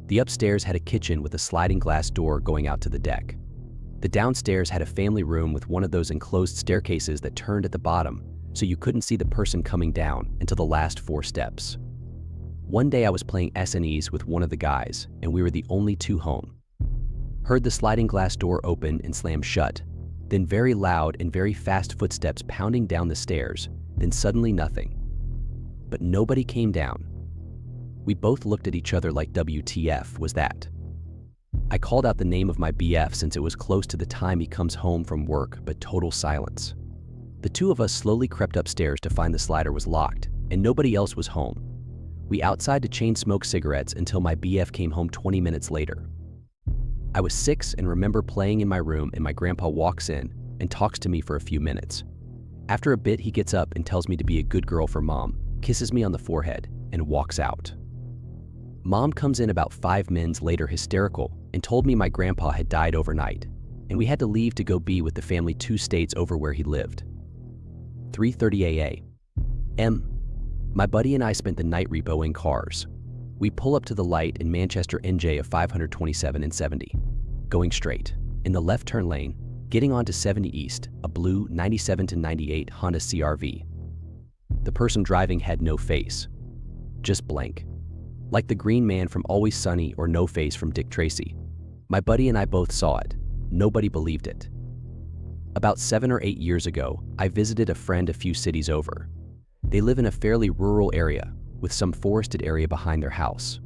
The upstairs had a kitchen with a sliding glass door going out to the deck. The downstairs had a family room with one of those enclosed staircases that turned at the bottom, so you couldn't see the person coming down until the last 4 steps. One day I was playing SNEs with one of the guys, and we were the only 2 home. Heard the sliding glass door open and slam shut, then very loud and very fast footsteps pounding down the stairs, then suddenly nothing. But nobody came down. We both looked at each other like, WTF was that? I called out the name of my BF since it was close to the time he comes home from work, but total silence. The 2 of us slowly crept upstairs to find the slider was locked and nobody else was home. We outside to chain smoke cigarettes until my BF came home 20 minutes later. I was 6 and remember playing in my room, and my grandpa walks in and talks to me for a few minutes. After a bit, he gets up and tells me to be a good girl for Mom, kisses me on the forehead, and walks out. Mom comes in about 5 minutes later hysterical and told me my grandpa had died overnight, and we had to leave to go be with the family 2 states over where he lived. 3:30 a.m. My buddy and I spent the night repoing cars. We pull up to the light in Manchester NJ of 527 and 70. Going straight. In the left turn lane, getting onto 70 East, a blue 97 to 98 Honda CR-V. The person driving had no face. Just blank. Like the green man from Always Sunny or No Face from Dick Tracy. My buddy and I both saw it. Nobody believed it. About 7 or 8 years ago, I visited a friend a few cities over. They live in a fairly rural area, with some forested area behind their house.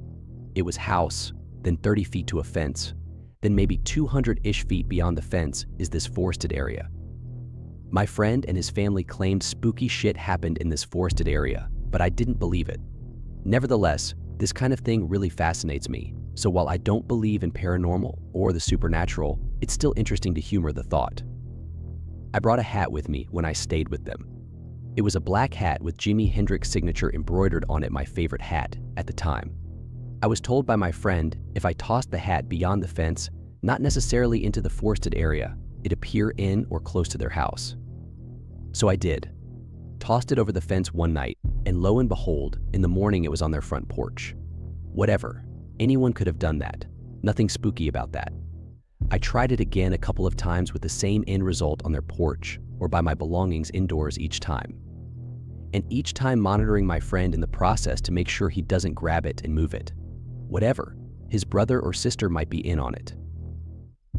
It was house, then 30 feet to a fence, then maybe 200-ish feet beyond the fence is this forested area. My friend and his family claimed spooky shit happened in this forested area, but I didn't believe it. Nevertheless, this kind of thing really fascinates me, so while I don't believe in paranormal or the supernatural, it's still interesting to humor the thought. I brought a hat with me when I stayed with them. It was a black hat with Jimi Hendrix signature embroidered on it, my favorite hat at the time. I was told by my friend if I tossed the hat beyond the fence, not necessarily into the forested area, it'd appear in or close to their house. So I did. Tossed it over the fence one night, and lo and behold, in the morning it was on their front porch. Whatever. Anyone could have done that. Nothing spooky about that. I tried it again a couple of times with the same end result on their porch or by my belongings indoors each time. And each time monitoring my friend in the process to make sure he doesn't grab it and move it. Whatever. His brother or sister might be in on it.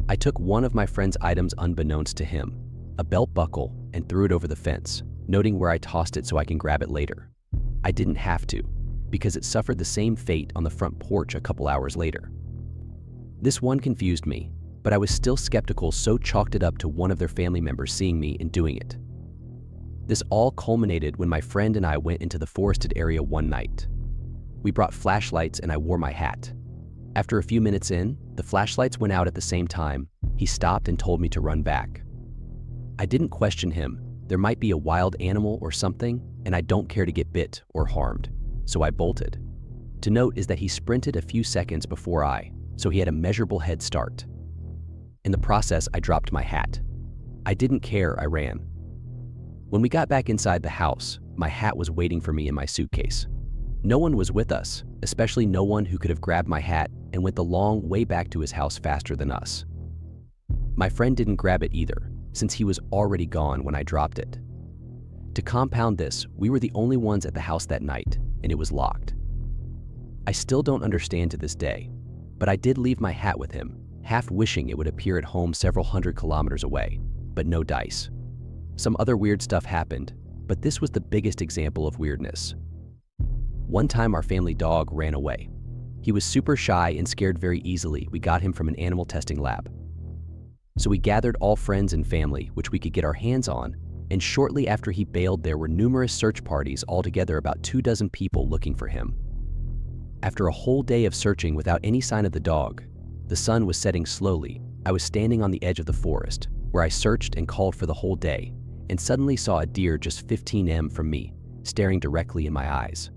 I took one of my friend's items unbeknownst to him, a belt buckle, and threw it over the fence, noting where I tossed it so I can grab it later. I didn't have to, because it suffered the same fate on the front porch a couple hours later. This one confused me, but I was still skeptical, so chalked it up to one of their family members seeing me and doing it. This all culminated when my friend and I went into the forested area one night. We brought flashlights and I wore my hat. After a few minutes in, the flashlights went out at the same time. He stopped and told me to run back. I didn't question him. There might be a wild animal or something, and I don't care to get bit or harmed, so I bolted. To note is that he sprinted a few seconds before so he had a measurable head start. In the process, I dropped my hat. I didn't care, I ran. When we got back inside the house, my hat was waiting for me in my suitcase. No one was with us, especially no one who could have grabbed my hat and went the long way back to his house faster than us. My friend didn't grab it either, since he was already gone when I dropped it. To compound this, we were the only ones at the house that night, and it was locked. I still don't understand to this day, but I did leave my hat with him, half wishing it would appear at home several hundred kilometers away, but no dice. Some other weird stuff happened, but this was the biggest example of weirdness. One time our family dog ran away. He was super shy and scared very easily. We got him from an animal testing lab. So we gathered all friends and family, which we could get our hands on, and shortly after he bailed there were numerous search parties, altogether about 24 people looking for him. After a whole day of searching without any sign of the dog, the sun was setting slowly. I was standing on the edge of the forest, where I searched and called for the whole day, and suddenly saw a deer just 15 m from me, staring directly in my eyes.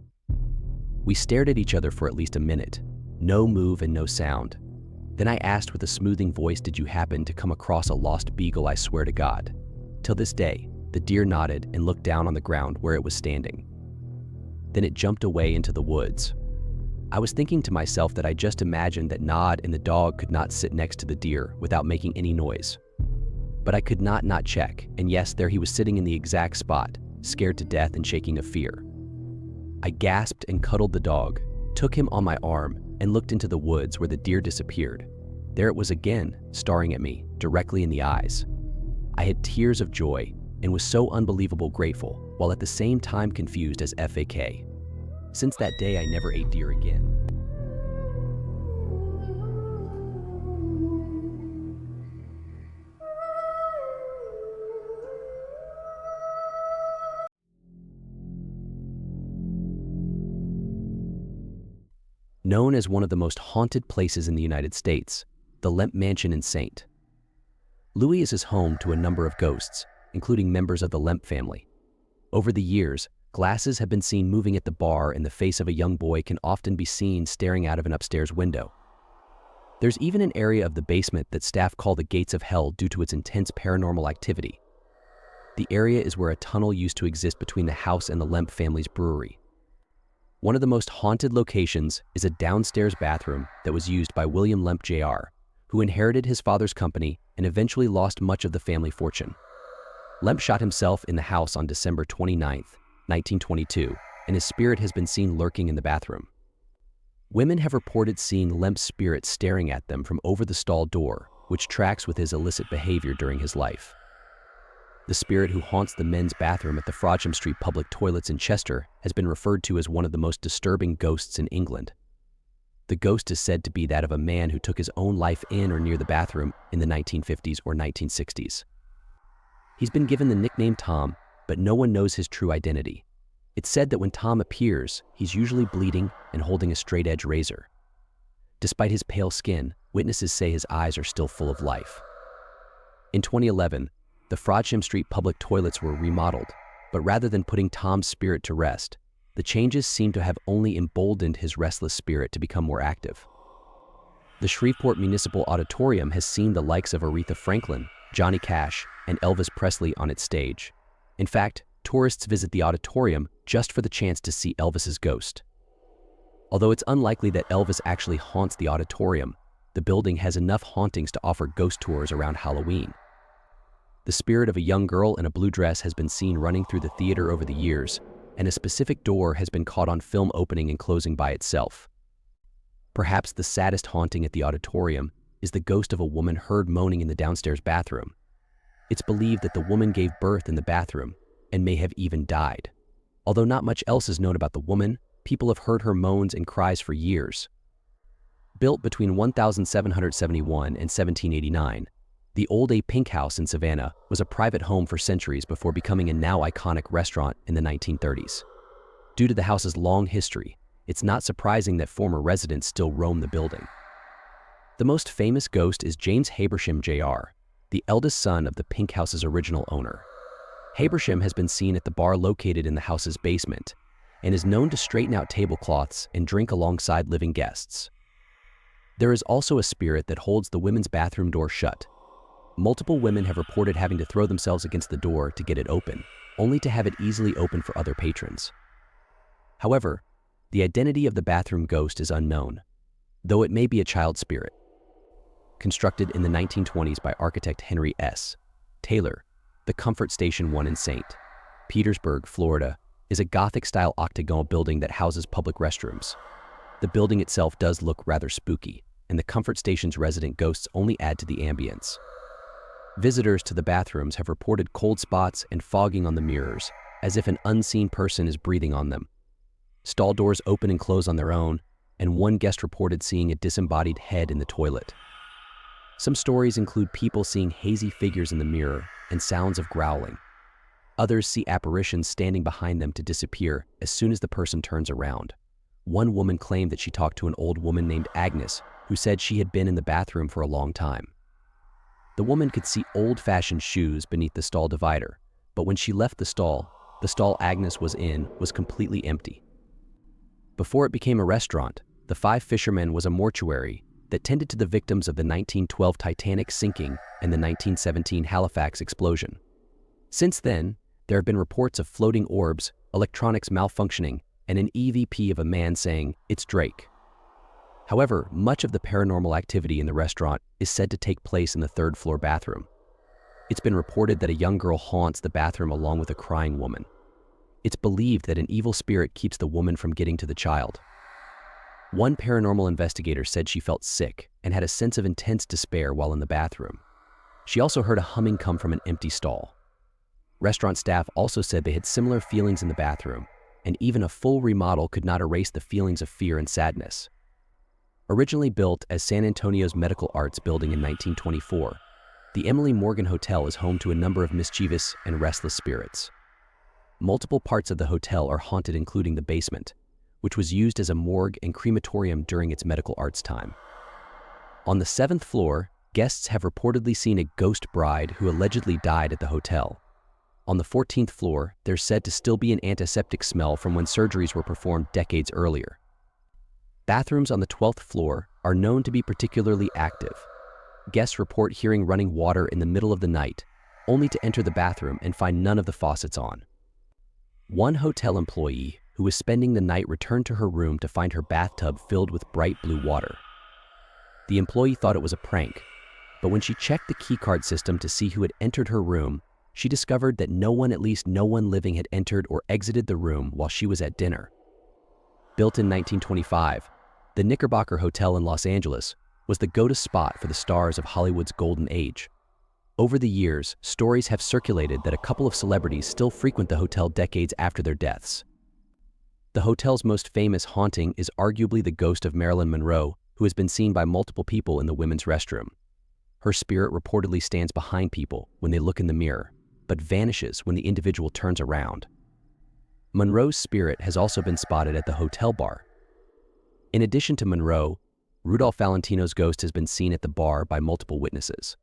We stared at each other for at least a minute, no move and no sound. Then I asked with a smoothing voice, "Did you happen to come across a lost beagle? I swear to God." Till this day, the deer nodded and looked down on the ground where it was standing. Then it jumped away into the woods. I was thinking to myself that I just imagined that Nod and the dog could not sit next to the deer without making any noise. But I could not check, and yes, there he was sitting in the exact spot, scared to death and shaking of fear. I gasped and cuddled the dog, took him on my arm, and looked into the woods where the deer disappeared. There it was again, staring at me, directly in the eyes. I had tears of joy and was so unbelievable grateful, while at the same time confused as FAK. Since that day, I never ate deer again. Known as one of the most haunted places in the United States, the Lemp Mansion in St. Louis is home to a number of ghosts, including members of the Lemp family. Over the years, glasses have been seen moving at the bar, and the face of a young boy can often be seen staring out of an upstairs window. There's even an area of the basement that staff call the Gates of Hell due to its intense paranormal activity. The area is where a tunnel used to exist between the house and the Lemp family's brewery. One of the most haunted locations is a downstairs bathroom that was used by William Lemp Jr., who inherited his father's company and eventually lost much of the family fortune. Lemp shot himself in the house on December 29, 1922, and his spirit has been seen lurking in the bathroom. Women have reported seeing Lemp's spirit staring at them from over the stall door, which tracks with his illicit behavior during his life. The spirit who haunts the men's bathroom at the Frodsham Street public toilets in Chester has been referred to as one of the most disturbing ghosts in England. The ghost is said to be that of a man who took his own life in or near the bathroom in the 1950s or 1960s. He's been given the nickname Tom, but no one knows his true identity. It's said that when Tom appears, he's usually bleeding and holding a straight-edge razor. Despite his pale skin, witnesses say his eyes are still full of life. In 2011, the Frodsham Street public toilets were remodeled, but rather than putting Tom's spirit to rest, the changes seem to have only emboldened his restless spirit to become more active. The Shreveport Municipal Auditorium has seen the likes of Aretha Franklin, Johnny Cash, and Elvis Presley on its stage. In fact, tourists visit the auditorium just for the chance to see Elvis's ghost. Although it's unlikely that Elvis actually haunts the auditorium, the building has enough hauntings to offer ghost tours around Halloween. The spirit of a young girl in a blue dress has been seen running through the theater over the years, and a specific door has been caught on film opening and closing by itself. Perhaps the saddest haunting at the auditorium is the ghost of a woman heard moaning in the downstairs bathroom. It's believed that the woman gave birth in the bathroom and may have even died. Although not much else is known about the woman, people have heard her moans and cries for years. Built between 1771 and 1789, the Old A Pink House in Savannah was a private home for centuries before becoming a now iconic restaurant in the 1930s. Due to the house's long history, it's not surprising that former residents still roam the building. The most famous ghost is James Habersham Jr., the eldest son of the Pink House's original owner. Habersham has been seen at the bar located in the house's basement and is known to straighten out tablecloths and drink alongside living guests. There is also a spirit that holds the women's bathroom door shut. Multiple women have reported having to throw themselves against the door to get it open, only to have it easily open for other patrons. However, the identity of the bathroom ghost is unknown, though it may be a child spirit. Constructed in the 1920s by architect Henry S. Taylor, the Comfort Station 1 in St. Petersburg, Florida, is a Gothic-style octagonal building that houses public restrooms. The building itself does look rather spooky, and the Comfort Station's resident ghosts only add to the ambience. Visitors to the bathrooms have reported cold spots and fogging on the mirrors, as if an unseen person is breathing on them. Stall doors open and close on their own, and one guest reported seeing a disembodied head in the toilet. Some stories include people seeing hazy figures in the mirror and sounds of growling. Others see apparitions standing behind them to disappear as soon as the person turns around. One woman claimed that she talked to an old woman named Agnes, who said she had been in the bathroom for a long time. The woman could see old-fashioned shoes beneath the stall divider, but when she left the stall Agnes was in was completely empty. Before it became a restaurant, the Five Fishermen was a mortuary that tended to the victims of the 1912 Titanic sinking and the 1917 Halifax explosion. Since then, there have been reports of floating orbs, electronics malfunctioning, and an EVP of a man saying, "It's Drake." However, much of the paranormal activity in the restaurant is said to take place in the third-floor bathroom. It's been reported that a young girl haunts the bathroom along with a crying woman. It's believed that an evil spirit keeps the woman from getting to the child. One paranormal investigator said she felt sick and had a sense of intense despair while in the bathroom. She also heard a humming come from an empty stall. Restaurant staff also said they had similar feelings in the bathroom, and even a full remodel could not erase the feelings of fear and sadness. Originally built as San Antonio's Medical Arts Building in 1924, the Emily Morgan Hotel is home to a number of mischievous and restless spirits. Multiple parts of the hotel are haunted, including the basement, which was used as a morgue and crematorium during its medical arts time. On the 7th floor, guests have reportedly seen a ghost bride who allegedly died at the hotel. On the 14th floor, there's said to still be an antiseptic smell from when surgeries were performed decades earlier. Bathrooms on the 12th floor are known to be particularly active. Guests report hearing running water in the middle of the night, only to enter the bathroom and find none of the faucets on. One hotel employee who was spending the night, returned to her room to find her bathtub filled with bright blue water. The employee thought it was a prank, but when she checked the keycard system to see who had entered her room, she discovered that no one living had entered or exited the room while she was at dinner. Built in 1925, the Knickerbocker Hotel in Los Angeles was the go-to spot for the stars of Hollywood's golden age. Over the years, stories have circulated that a couple of celebrities still frequent the hotel decades after their deaths. The hotel's most famous haunting is arguably the ghost of Marilyn Monroe, who has been seen by multiple people in the women's restroom. Her spirit reportedly stands behind people when they look in the mirror, but vanishes when the individual turns around. Monroe's spirit has also been spotted at the hotel bar. In addition to Monroe, Rudolph Valentino's ghost has been seen at the bar by multiple witnesses.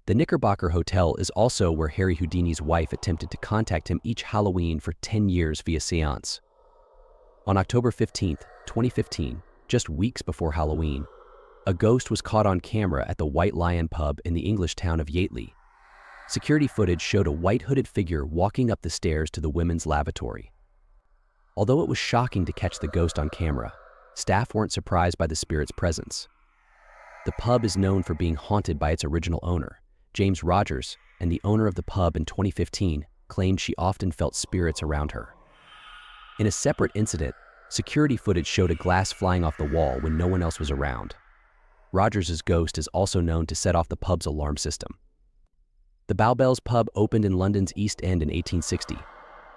The Knickerbocker Hotel is also where Harry Houdini's wife attempted to contact him each Halloween for 10 years via seance. On October 15, 2015, just weeks before Halloween, a ghost was caught on camera at the White Lion pub in the English town of Yateley. Security footage showed a white hooded figure walking up the stairs to the women's lavatory. Although it was shocking to catch the ghost on camera, staff weren't surprised by the spirit's presence. The pub is known for being haunted by its original owner, James Rogers, and the owner of the pub in 2015 claimed she often felt spirits around her. In a separate incident, security footage showed a glass flying off the wall when no one else was around. Rogers' ghost is also known to set off the pub's alarm system. The Bowbells pub opened in London's East End in 1860,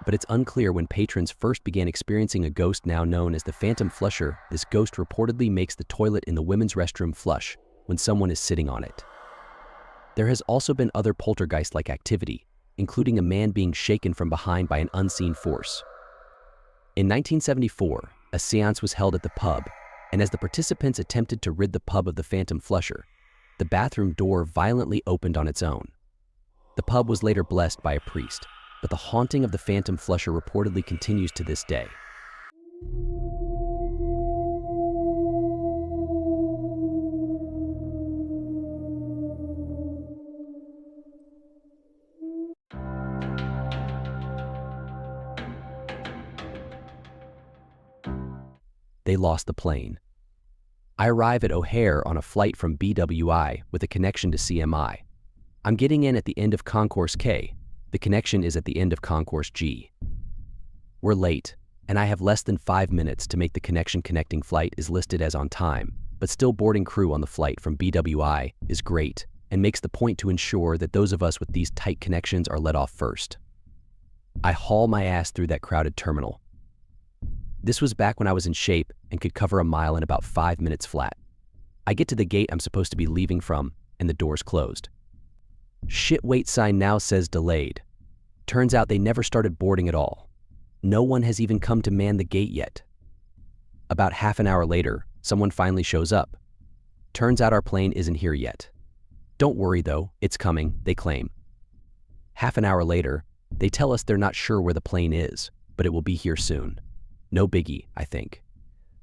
but it's unclear when patrons first began experiencing a ghost now known as the Phantom Flusher. This ghost reportedly makes the toilet in the women's restroom flush when someone is sitting on it. There has also been other poltergeist-like activity, including a man being shaken from behind by an unseen force. In 1974, a seance was held at the pub, and as the participants attempted to rid the pub of the Phantom Flusher, the bathroom door violently opened on its own. The pub was later blessed by a priest, but the haunting of the Phantom Flusher reportedly continues to this day. They lost the plane. I arrive at O'Hare on a flight from BWI with a connection to CMI. I'm getting in at the end of Concourse K. The connection is at the end of Concourse G. We're late, and I have less than 5 minutes to make the connection. Connecting flight is listed as on time, but still boarding crew on the flight from BWI is great and makes the point to ensure that those of us with these tight connections are let off first. I haul my ass through that crowded terminal. This was back when I was in shape and could cover a mile in about 5 minutes flat. I get to the gate I'm supposed to be leaving from, and the door's closed. Shit, wait sign now says delayed. Turns out they never started boarding at all. No one has even come to man the gate yet. About half an hour later, someone finally shows up. Turns out our plane isn't here yet. Don't worry though, it's coming, they claim. Half an hour later, they tell us they're not sure where the plane is, but it will be here soon. No biggie, I think.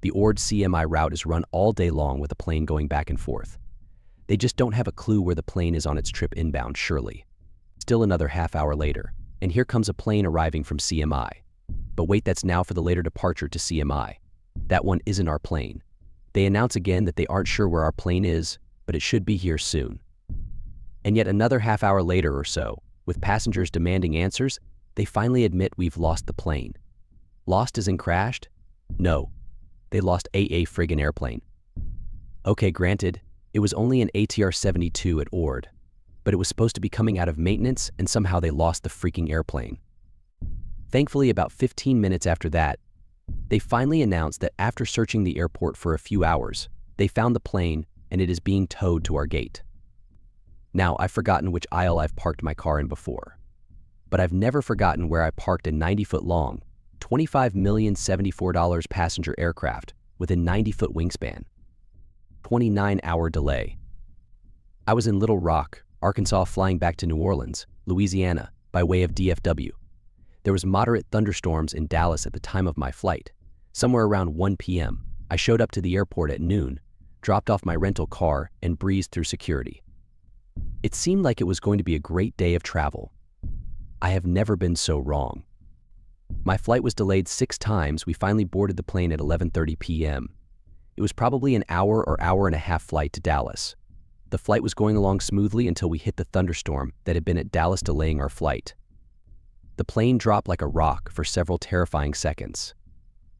The Ord CMI route is run all day long with a plane going back and forth. They just don't have a clue where the plane is on its trip inbound, surely. Still another half hour later, and here comes a plane arriving from CMI. But wait, that's now for the later departure to CMI. That one isn't our plane. They announce again that they aren't sure where our plane is, but it should be here soon. And yet another half hour later or so, with passengers demanding answers, they finally admit we've lost the plane. Lost as in crashed? No. They lost a friggin' airplane. Okay, granted, it was only an ATR-72 at Ord, but it was supposed to be coming out of maintenance and somehow they lost the freaking airplane. Thankfully, about 15 minutes after that, they finally announced that after searching the airport for a few hours, they found the plane and it is being towed to our gate. Now, I've forgotten which aisle I've parked my car in before, but I've never forgotten where I parked a 90-foot long, $25,074 passenger aircraft with a 90-foot wingspan. 29-hour delay. I was in Little Rock, Arkansas, flying back to New Orleans, Louisiana, by way of DFW. There was moderate thunderstorms in Dallas at the time of my flight. Somewhere around 1 p.m., I showed up to the airport at noon, dropped off my rental car, and breezed through security. It seemed like it was going to be a great day of travel. I have never been so wrong. My flight was delayed 6 times. We finally boarded the plane at 11:30 p.m. It was probably an hour or hour and a half flight to Dallas. The flight was going along smoothly until we hit the thunderstorm that had been at Dallas delaying our flight. The plane dropped like a rock for several terrifying seconds.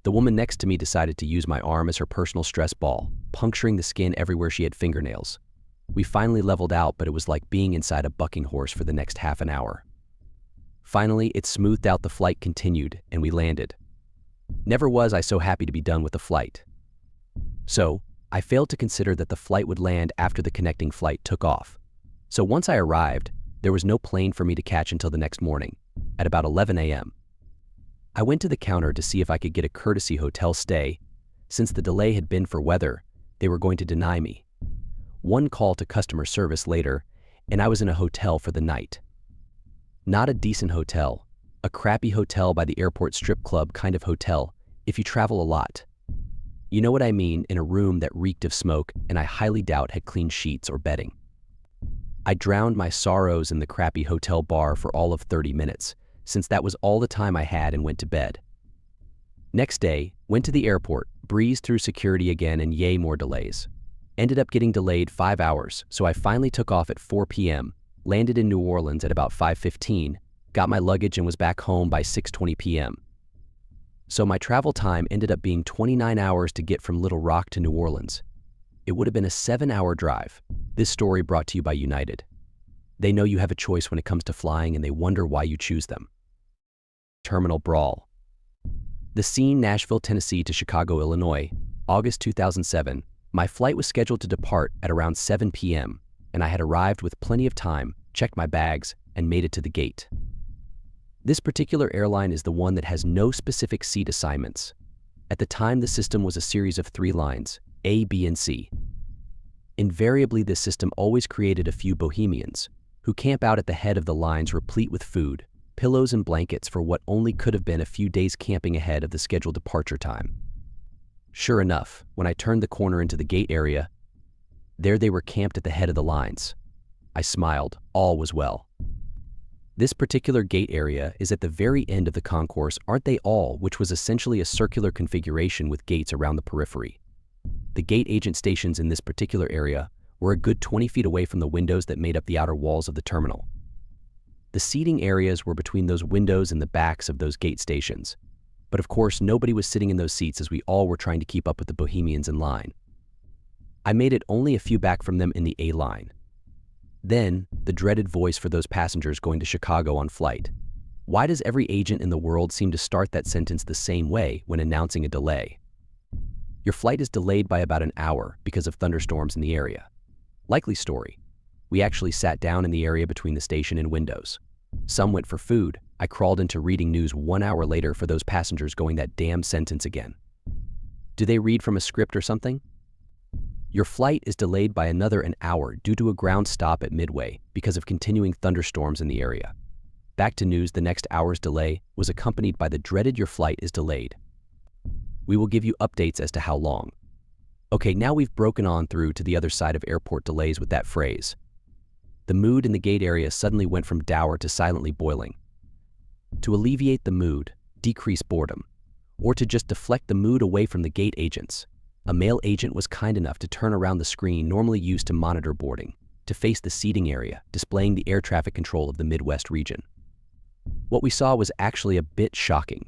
The woman next to me decided to use my arm as her personal stress ball, puncturing the skin everywhere she had fingernails. We finally leveled out, but it was like being inside a bucking horse for the next half an hour. Finally, it smoothed out, the flight continued, and we landed. Never was I so happy to be done with the flight. So, I failed to consider that the flight would land after the connecting flight took off. So once I arrived, there was no plane for me to catch until the next morning, at about 11 a.m. I went to the counter to see if I could get a courtesy hotel stay. Since the delay had been for weather, they were going to deny me. One call to customer service later, and I was in a hotel for the night. Not a decent hotel, a crappy hotel by the airport strip club kind of hotel, if you travel a lot. You know what I mean, in a room that reeked of smoke and I highly doubt had clean sheets or bedding. I drowned my sorrows in the crappy hotel bar for all of 30 minutes, since that was all the time I had, and went to bed. Next day, went to the airport, breezed through security again, and yay, more delays. Ended up getting delayed 5 hours, so I finally took off at 4 p.m., landed in New Orleans at about 5:15, got my luggage and was back home by 6:20 p.m. So my travel time ended up being 29 hours to get from Little Rock to New Orleans. It would have been a 7-hour drive. This story brought to you by United. They know you have a choice when it comes to flying, and they wonder why you choose them. Terminal brawl. The scene: Nashville, Tennessee to Chicago, Illinois, August 2007. My flight was scheduled to depart at around 7 p.m., and I had arrived with plenty of time, checked my bags, and made it to the gate. This particular airline is the one that has no specific seat assignments. At the time, the system was a series of 3 lines, A, B, and C. Invariably, this system always created a few bohemians who camp out at the head of the lines, replete with food, pillows, and blankets for what only could have been a few days camping ahead of the scheduled departure time. Sure enough, when I turned the corner into the gate area, there they were camped at the head of the lines. I smiled. All was well. This particular gate area is at the very end of the concourse, aren't they all, which was essentially a circular configuration with gates around the periphery. The gate agent stations in this particular area were a good 20 feet away from the windows that made up the outer walls of the terminal. The seating areas were between those windows and the backs of those gate stations. But of course, nobody was sitting in those seats, as we all were trying to keep up with the bohemians in line. I made it only a few back from them in the A line. Then, the dreaded voice for those passengers going to Chicago on flight. Why does every agent in the world seem to start that sentence the same way when announcing a delay? Your flight is delayed by about an hour because of thunderstorms in the area. Likely story. We actually sat down in the area between the station and windows. Some went for food. I crawled into reading news 1 hour later for those passengers going that damn sentence again. Do they read from a script or something? Your flight is delayed by another an hour due to a ground stop at Midway because of continuing thunderstorms in the area. Back to news: the next hour's delay was accompanied by the dreaded "your flight is delayed." We will give you updates as to how long. Okay, now we've broken on through to the other side of airport delays with that phrase. The mood in the gate area suddenly went from dour to silently boiling. To alleviate the mood, decrease boredom, or to just deflect the mood away from the gate agents, a male agent was kind enough to turn around the screen normally used to monitor boarding, to face the seating area, displaying the air traffic control of the Midwest region. What we saw was actually a bit shocking.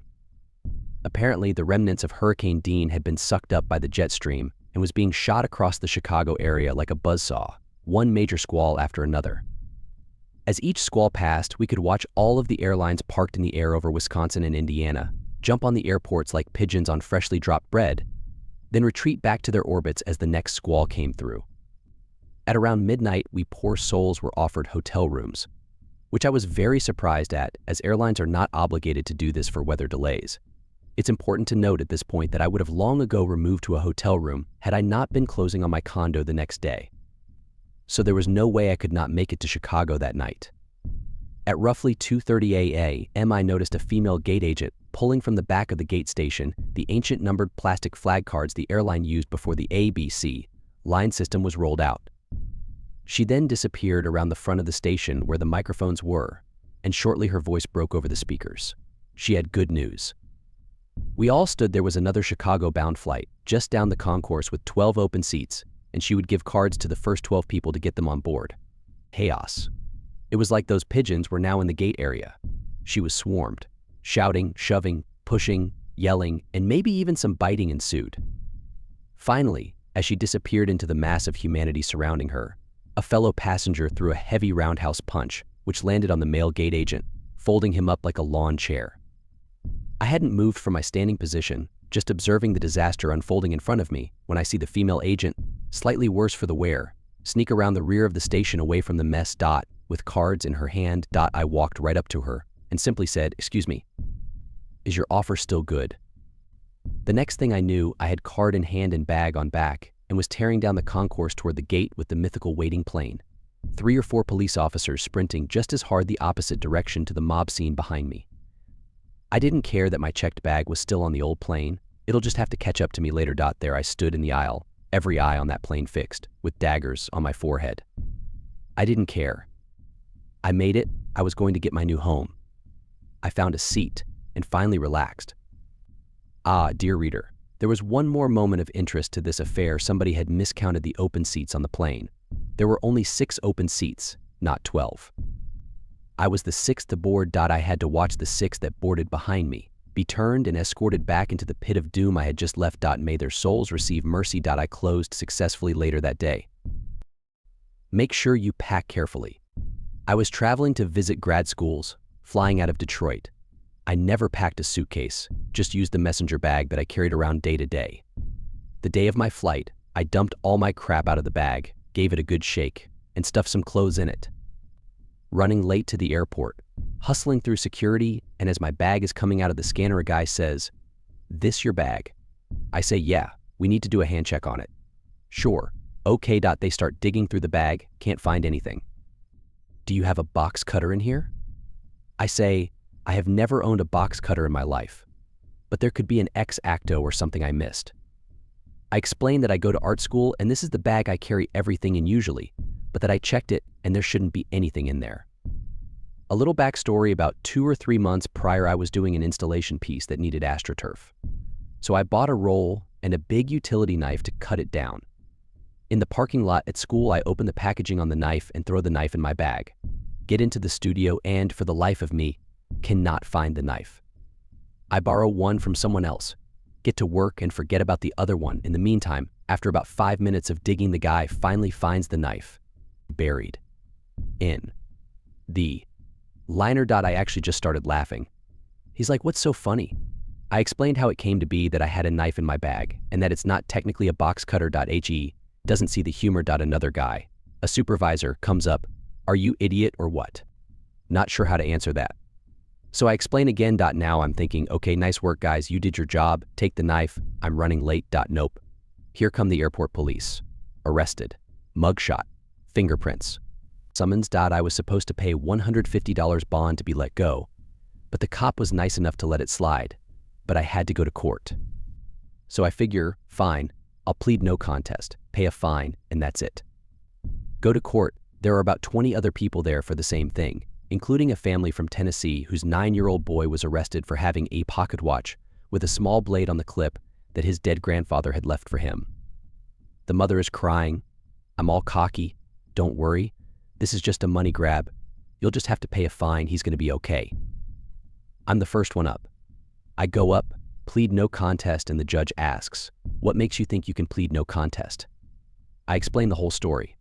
Apparently, the remnants of Hurricane Dean had been sucked up by the jet stream and was being shot across the Chicago area like a buzzsaw, one major squall after another. As each squall passed, we could watch all of the airlines parked in the air over Wisconsin and Indiana jump on the airports like pigeons on freshly dropped bread, then retreat back to their orbits as the next squall came through. At around midnight, we poor souls were offered hotel rooms, which I was very surprised at, as airlines are not obligated to do this for weather delays. It's important to note at this point that I would have long ago removed to a hotel room had I not been closing on my condo the next day. So there was no way I could not make it to Chicago that night. At roughly 2:30 a.m., I noticed a female gate agent pulling from the back of the gate station the ancient numbered plastic flag cards the airline used before the ABC line system was rolled out. She then disappeared around the front of the station where the microphones were, and shortly her voice broke over the speakers. She had good news. We all stood there was another Chicago-bound flight just down the concourse with 12 open seats, and she would give cards to the first 12 people to get them on board. Chaos. It was like those pigeons were now in the gate area. She was swarmed. Shouting, shoving, pushing, yelling, and maybe even some biting ensued. Finally, as she disappeared into the mass of humanity surrounding her, a fellow passenger threw a heavy roundhouse punch, which landed on the male gate agent, folding him up like a lawn chair. I hadn't moved from my standing position, just observing the disaster unfolding in front of me, when I see the female agent, slightly worse for the wear, sneak around the rear of the station away from the mess. With cards in her hand. I walked right up to her and simply said, "Excuse me, is your offer still good?" The next thing I knew, I had card in hand and bag on back and was tearing down the concourse toward the gate with the mythical waiting plane. 3 or 4 police officers sprinting just as hard the opposite direction to the mob scene behind me. I didn't care that my checked bag was still on the old plane. It'll just have to catch up to me later. There I stood in the aisle, every eye on that plane fixed, with daggers on my forehead. I didn't care. I made it. I was going to get my new home. I found a seat and finally relaxed. Dear reader, there was one more moment of interest to this affair. Somebody had miscounted the open seats on the plane. There were only 6 open seats, not 12. I was the 6th aboard. I had to watch the 6 that boarded behind me be turned and escorted back into the pit of doom I had just left. May their souls receive mercy. I closed successfully later that day. Make sure you pack carefully. I was traveling to visit grad schools, flying out of Detroit. I never packed a suitcase, just used the messenger bag that I carried around day to day. The day of my flight, I dumped all my crap out of the bag, gave it a good shake, and stuffed some clothes in it. Running late to the airport, hustling through security, and as my bag is coming out of the scanner, a guy says, "This your bag?" I say, "Yeah, we need to do a hand check on it." "Sure, okay." They start digging through the bag, can't find anything. "Do you have a box cutter in here?" I say, "I have never owned a box cutter in my life, but there could be an X-Acto or something I missed." I explain that I go to art school and this is the bag I carry everything in usually, but that I checked it and there shouldn't be anything in there. A little backstory: about 2 or 3 months prior, I was doing an installation piece that needed AstroTurf. So I bought a roll and a big utility knife to cut it down. In the parking lot at school, I open the packaging on the knife and throw the knife in my bag. Get into the studio and, for the life of me, cannot find the knife. I borrow one from someone else, get to work and forget about the other one. In the meantime, after about 5 minutes of digging, the guy finally finds the knife, buried in the liner. I actually just started laughing. He's like, "What's so funny?" I explained how it came to be that I had a knife in my bag and that it's not technically a box cutter. He doesn't see the humor. Another guy, a supervisor, comes up. "Are you idiot or what?" Not sure how to answer that. So I explain again. Now I'm thinking, okay, nice work guys, you did your job, take the knife, I'm running late. Nope. Here come the airport police. Arrested. Mugshot. Fingerprints. Summons. I was supposed to pay $150 bond to be let go, but the cop was nice enough to let it slide, but I had to go to court. So I figure, fine, I'll plead no contest, pay a fine, and that's it. Go to court. There are about 20 other people there for the same thing, including a family from Tennessee whose 9-year-old boy was arrested for having a pocket watch with a small blade on the clip that his dead grandfather had left for him. The mother is crying. I'm all cocky. "Don't worry, this is just a money grab. You'll just have to pay a fine, he's going to be okay." I'm the first one up. I go up, plead no contest, and the judge asks, "What makes you think you can plead no contest?" I explain the whole story.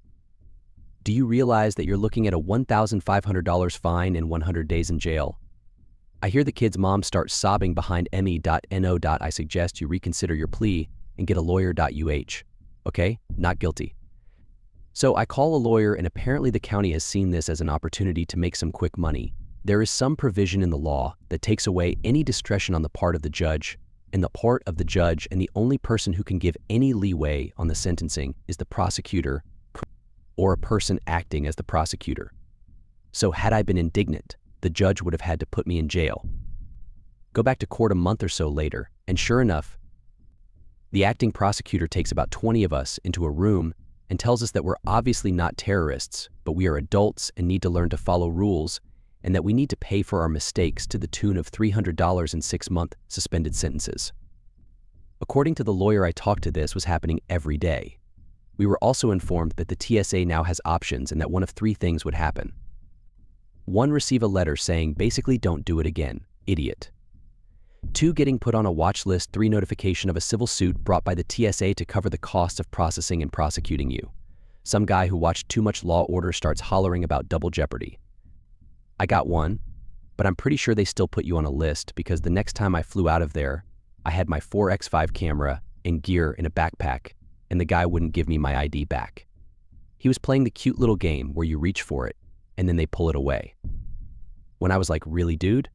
"Do you realize that you're looking at a $1,500 fine and 100 days in jail?" I hear the kid's mom start sobbing behind me.no. I suggest you reconsider your plea and get a lawyer.uh. Okay? Not guilty. So I call a lawyer, and apparently the county has seen this as an opportunity to make some quick money. There is some provision in the law that takes away any discretion on the part of the judge, and the only person who can give any leeway on the sentencing is the prosecutor or a person acting as the prosecutor. So had I been indignant, the judge would have had to put me in jail. Go back to court a month or so later, and sure enough, the acting prosecutor takes about 20 of us into a room and tells us that we're obviously not terrorists, but we are adults and need to learn to follow rules, and that we need to pay for our mistakes to the tune of $300 in 6-month suspended sentences. According to the lawyer I talked to, this was happening every day. We were also informed that the TSA now has options and that one of 3 things would happen. 1, receive a letter saying basically don't do it again, idiot. 2, getting put on a watch list. 3, notification of a civil suit brought by the TSA to cover the cost of processing and prosecuting you. Some guy who watched too much Law & Order starts hollering about double jeopardy. I got 1, but I'm pretty sure they still put you on a list because the next time I flew out of there, I had my 4x5 camera and gear in a backpack, and the guy wouldn't give me my ID back. He was playing the cute little game where you reach for it, and then they pull it away. When I was like, really, dude?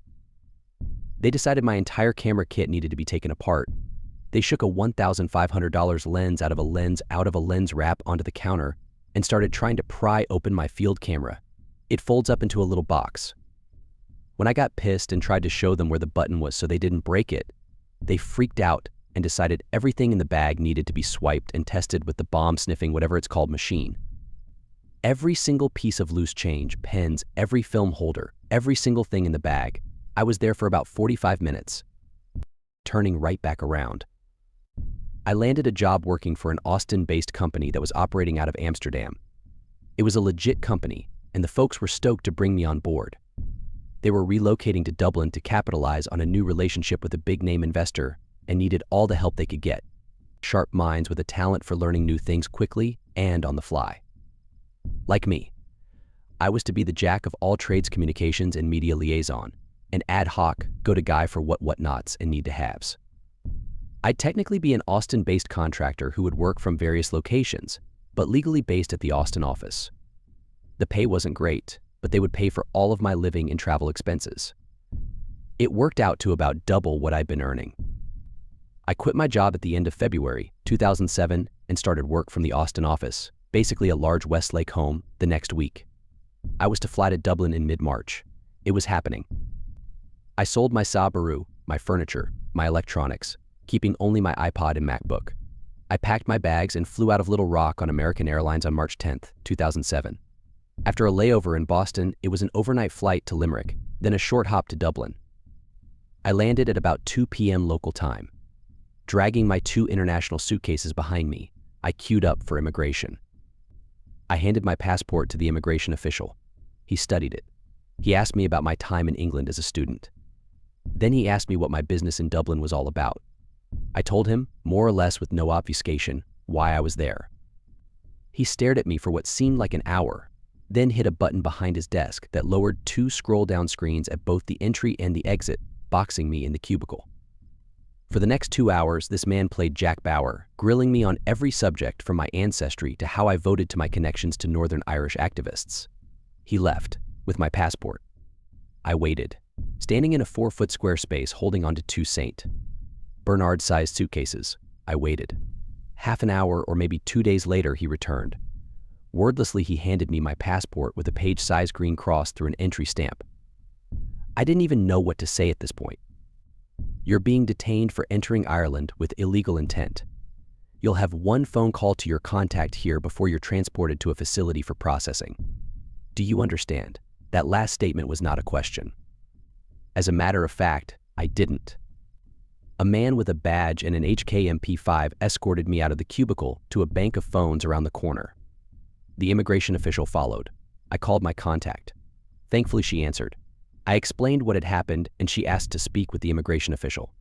They decided my entire camera kit needed to be taken apart. They shook a $1,500 lens out of a lens wrap onto the counter and started trying to pry open my field camera. It folds up into a little box. When I got pissed and tried to show them where the button was so they didn't break it, they freaked out and decided everything in the bag needed to be swiped and tested with the bomb-sniffing, whatever it's called, machine. Every single piece of loose change, pens, every film holder, every single thing in the bag. I was there for about 45 minutes, turning right back around. I landed a job working for an Austin-based company that was operating out of Amsterdam. It was a legit company, and the folks were stoked to bring me on board. They were relocating to Dublin to capitalize on a new relationship with a big-name investor and needed all the help they could get. Sharp minds with a talent for learning new things quickly and on the fly. Like me, I was to be the jack of all trades, communications, and media liaison, an ad hoc go-to guy for whatnots and need-to-haves. I'd technically be an Austin-based contractor who would work from various locations, but legally based at the Austin office. The pay wasn't great, but they would pay for all of my living and travel expenses. It worked out to about double what I'd been earning. I quit my job at the end of February 2007 and started work from the Austin office, basically a large Westlake home, the next week. I was to fly to Dublin in mid-March. It was happening. I sold my Subaru, my furniture, my electronics, keeping only my iPod and MacBook. I packed my bags and flew out of Little Rock on American Airlines on March 10, 2007. After a layover in Boston, it was an overnight flight to Limerick, then a short hop to Dublin. I landed at about 2 p.m. local time. Dragging my 2 international suitcases behind me, I queued up for immigration. I handed my passport to the immigration official. He studied it. He asked me about my time in England as a student. Then he asked me what my business in Dublin was all about. I told him, more or less with no obfuscation, why I was there. He stared at me for what seemed like an hour, then hit a button behind his desk that lowered 2 scroll-down screens at both the entry and the exit, boxing me in the cubicle. For the next 2 hours, this man played Jack Bauer, grilling me on every subject from my ancestry to how I voted to my connections to Northern Irish activists. He left, with my passport. I waited, standing in a 4-foot square space holding onto 2 St. Bernard-sized suitcases. I waited. Half an hour or maybe 2 days later, he returned. Wordlessly, he handed me my passport with a page-sized green cross through an entry stamp. I didn't even know what to say at this point. You're being detained for entering Ireland with illegal intent. You'll have 1 phone call to your contact here before you're transported to a facility for processing. Do you understand? That last statement was not a question. As a matter of fact, I didn't. A man with a badge and an HK-MP5 escorted me out of the cubicle to a bank of phones around the corner. The immigration official followed. I called my contact. Thankfully, she answered. I explained what had happened, and she asked to speak with the immigration official.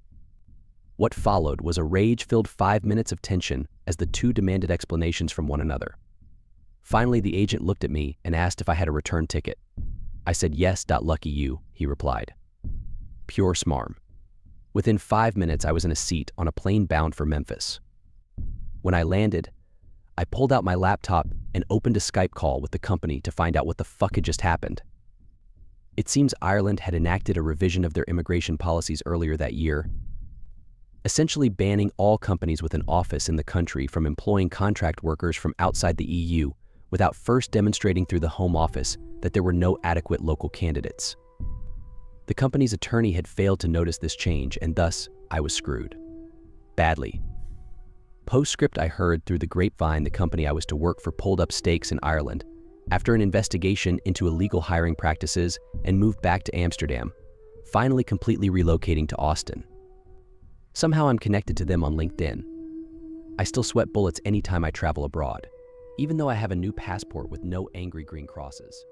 What followed was a rage-filled 5 minutes of tension as the 2 demanded explanations from one another. Finally, the agent looked at me and asked if I had a return ticket. I said yes. Lucky you, he replied. Pure smarm. Within 5 minutes, I was in a seat on a plane bound for Memphis. When I landed, I pulled out my laptop and opened a Skype call with the company to find out what the fuck had just happened. It seems Ireland had enacted a revision of their immigration policies earlier that year, essentially banning all companies with an office in the country from employing contract workers from outside the EU without first demonstrating through the Home Office that there were no adequate local candidates. The company's attorney had failed to notice this change, and thus, I was screwed. Badly. Postscript, I heard through the grapevine the company I was to work for pulled up stakes in Ireland after an investigation into illegal hiring practices and moved back to Amsterdam, finally completely relocating to Austin. Somehow I'm connected to them on LinkedIn. I still sweat bullets anytime I travel abroad, even though I have a new passport with no angry green crosses.